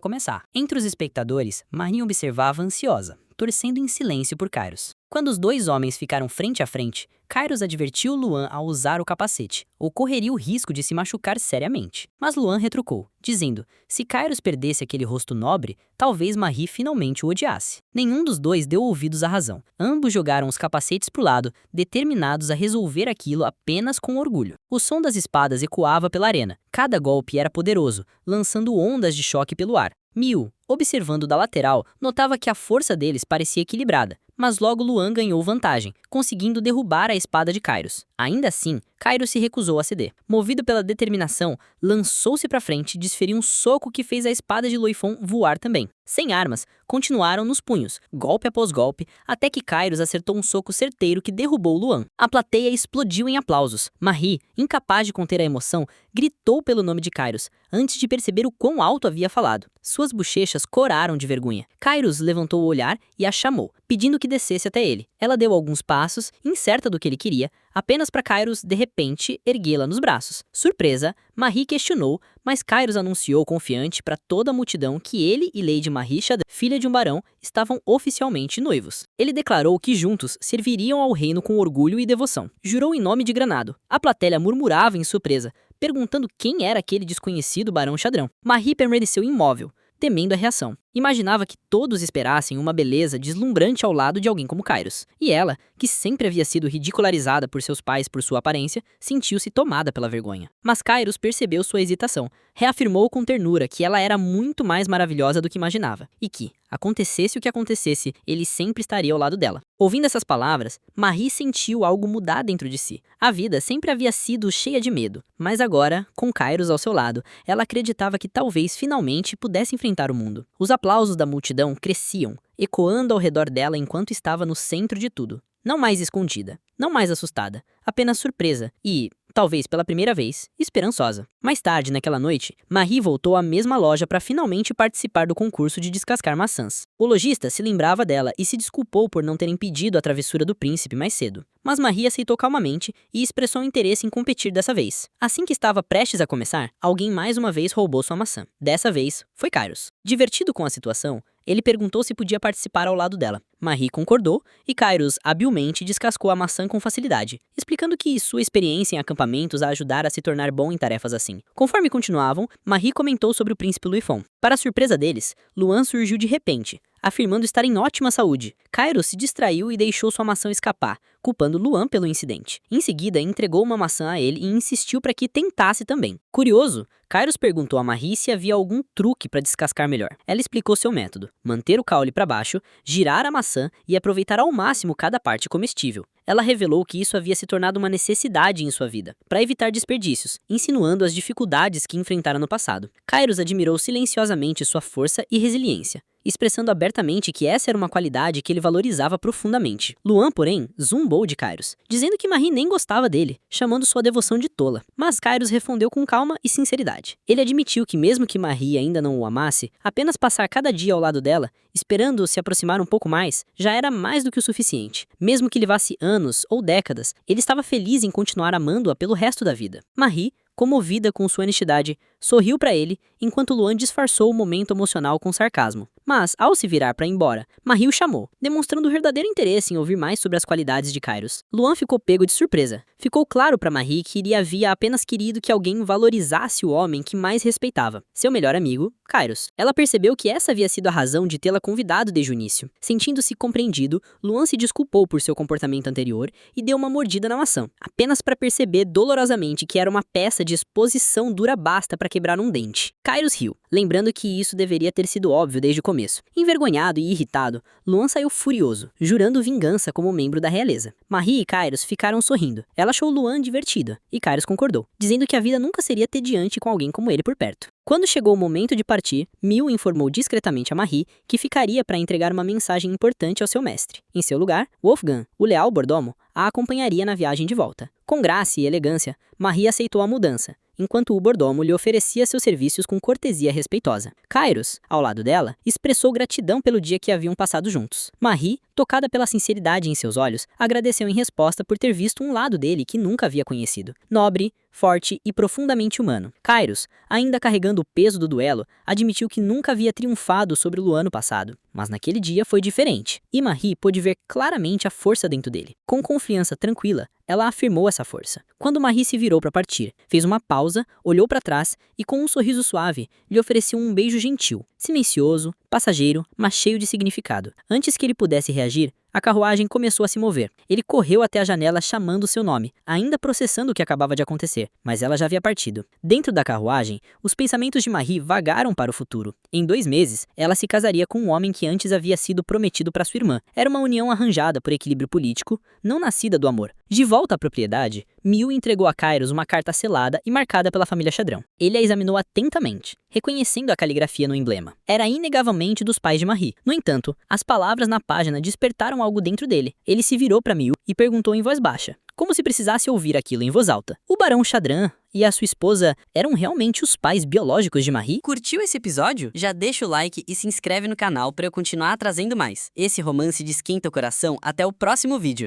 começar. Entre os espectadores, Mari observava ansiosa, torcendo em silêncio por Kairos. Quando os dois homens ficaram frente a frente, Kairos advertiu Luan a usar o capacete, ou correria o risco de se machucar seriamente. Mas Luan retrucou, dizendo, se Kairos perdesse aquele rosto nobre, talvez Mari finalmente o odiasse. Nenhum dos dois deu ouvidos à razão. Ambos jogaram os capacetes pro lado, determinados a resolver aquilo apenas com orgulho. O som das espadas ecoava pela arena. Cada golpe era poderoso, lançando ondas de choque pelo ar. Miu, observando da lateral, notava que a força deles parecia equilibrada, mas logo Luan ganhou vantagem, conseguindo derrubar a espada de Kairos. Ainda assim, Kairos se recusou a ceder. Movido pela determinação, lançou-se para frente e desferiu um soco que fez a espada de Luifon voar também. Sem armas, continuaram nos punhos, golpe após golpe, até que Kairos acertou um soco certeiro que derrubou Luan. A plateia explodiu em aplausos. Mari, incapaz de conter a emoção, gritou pelo nome de Kairos, antes de perceber o quão alto havia falado. Suas bochechas coraram de vergonha. Kairos levantou o olhar e a chamou, pedindo que descesse até ele. Ela deu alguns passos, incerta do que ele queria, apenas para Kairos, de repente, erguê-la nos braços. Surpresa, Mari questionou, mas Kairos anunciou confiante para toda a multidão que ele e Lady Mari Shadran, filha de um barão, estavam oficialmente noivos. Ele declarou que juntos serviriam ao reino com orgulho e devoção. Jurou em nome de Granado. A plateia murmurava em surpresa, perguntando quem era aquele desconhecido barão Shadran. Mari permaneceu imóvel, temendo a reação. Imaginava que todos esperassem uma beleza deslumbrante ao lado de alguém como Kairos. E ela, que sempre havia sido ridicularizada por seus pais por sua aparência, sentiu-se tomada pela vergonha. Mas Kairos percebeu sua hesitação. Reafirmou com ternura que ela era muito mais maravilhosa do que imaginava. E que, acontecesse o que acontecesse, ele sempre estaria ao lado dela. Ouvindo essas palavras, Mari sentiu algo mudar dentro de si. A vida sempre havia sido cheia de medo. Mas agora, com Kairos ao seu lado, ela acreditava que talvez finalmente pudesse enfrentar o mundo. Os aplausos da multidão cresciam, ecoando ao redor dela enquanto estava no centro de tudo. Não mais escondida, não mais assustada, apenas surpresa e, talvez pela primeira vez, esperançosa. Mais tarde, naquela noite, Mari voltou à mesma loja para finalmente participar do concurso de descascar maçãs. O lojista se lembrava dela e se desculpou por não ter impedido a travessura do príncipe mais cedo. mas Marie aceitou calmamente e expressou interesse em competir dessa vez. Assim que estava prestes a começar, alguém mais uma vez roubou sua maçã. Dessa vez, foi Kairos. Divertido com a situação, ele perguntou se podia participar ao lado dela. Marie concordou e Kairos habilmente descascou a maçã com facilidade, explicando que sua experiência em acampamentos a ajudara a se tornar bom em tarefas assim. Conforme continuavam, Marie comentou sobre o príncipe Luifon. Para a surpresa deles, Luan surgiu de repente, afirmando estar em ótima saúde. Kairos se distraiu e deixou sua maçã escapar, culpando Luan pelo incidente. Em seguida, entregou uma maçã a ele e insistiu para que tentasse também. Curioso, Kairos perguntou a Marie se havia algum truque para descascar melhor. Ela explicou seu método: manter o caule para baixo, girar a maçã e aproveitar ao máximo cada parte comestível. Ela revelou que isso havia se tornado uma necessidade em sua vida, para evitar desperdícios, insinuando as dificuldades que enfrentara no passado. Kairos admirou silenciosamente sua força e resiliência, expressando abertamente que essa era uma qualidade que ele valorizava profundamente. Luan, porém, zombou de Kairos, dizendo que Marie nem gostava dele, chamando sua devoção de tola. Mas Kairos respondeu com calma e sinceridade. Ele admitiu que mesmo que Marie ainda não o amasse, apenas passar cada dia ao lado dela, esperando se aproximar um pouco mais, já era mais do que o suficiente. Mesmo que levasse anos ou décadas, ele estava feliz em continuar amando-a pelo resto da vida. Marie, comovida com sua honestidade, sorriu para ele, enquanto Luan disfarçou o momento emocional com sarcasmo. Mas, ao se virar para ir embora, Marie o chamou, demonstrando verdadeiro interesse em ouvir mais sobre as qualidades de Kairos. Luan ficou pego de surpresa. Ficou claro para Marie que ele havia apenas querido que alguém valorizasse o homem que mais respeitava, seu melhor amigo, Kairos. Ela percebeu que essa havia sido a razão de tê-la convidado desde o início. Sentindo-se compreendido, Luan se desculpou por seu comportamento anterior e deu uma mordida na maçã, apenas para perceber dolorosamente que era uma peça de exposição dura basta para quebrar um dente. Kairos riu, lembrando que isso deveria ter sido óbvio desde o começo. Envergonhado e irritado, Luan saiu furioso, jurando vingança como membro da realeza. Marie e Kairos ficaram sorrindo. Ela achou Luan divertido, e Kairos concordou, dizendo que a vida nunca seria tediante com alguém como ele por perto. Quando chegou o momento de partir, Mil informou discretamente a Marie que ficaria para entregar uma mensagem importante ao seu mestre. Em seu lugar, Wolfgang, o leal mordomo, a acompanharia na viagem de volta. Com graça e elegância, Marie aceitou a mudança, enquanto o mordomo lhe oferecia seus serviços com cortesia respeitosa. Kairos, ao lado dela, expressou gratidão pelo dia que haviam passado juntos. Marie, tocada pela sinceridade em seus olhos, agradeceu em resposta por ter visto um lado dele que nunca havia conhecido. Nobre, forte e profundamente humano. Kairos, ainda carregando o peso do duelo, admitiu que nunca havia triunfado sobre o Luan no passado. Mas naquele dia foi diferente, e Marie pôde ver claramente a força dentro dele. Com confiança tranquila, ela afirmou essa força. Quando Marie se virou para partir, fez uma pausa, olhou para trás e com um sorriso suave, lhe ofereceu um beijo gentil, silencioso, passageiro, mas cheio de significado. Antes que ele pudesse reagir, a carruagem começou a se mover. Ele correu até a janela chamando seu nome, ainda processando o que acabava de acontecer, mas ela já havia partido. Dentro da carruagem, os pensamentos de Marie vagaram para o futuro. Em 2 meses, ela se casaria com um homem que antes havia sido prometido para sua irmã. Era uma união arranjada por equilíbrio político, não nascida do amor. De volta à propriedade, Mil entregou a Kairos uma carta selada e marcada pela família Xadrão. Ele a examinou atentamente, reconhecendo a caligrafia no emblema. Era inegavelmente dos pais de Marie. No entanto, as palavras na página despertaram algo dentro dele. Ele se virou para Mil e perguntou em voz baixa, como se precisasse ouvir aquilo em voz alta. O Barão Xadrã e a sua esposa eram realmente os pais biológicos de Marie? Curtiu esse episódio? Já deixa o like e se inscreve no canal para eu continuar trazendo mais. Esse romance de esquenta o coração. Até o próximo vídeo.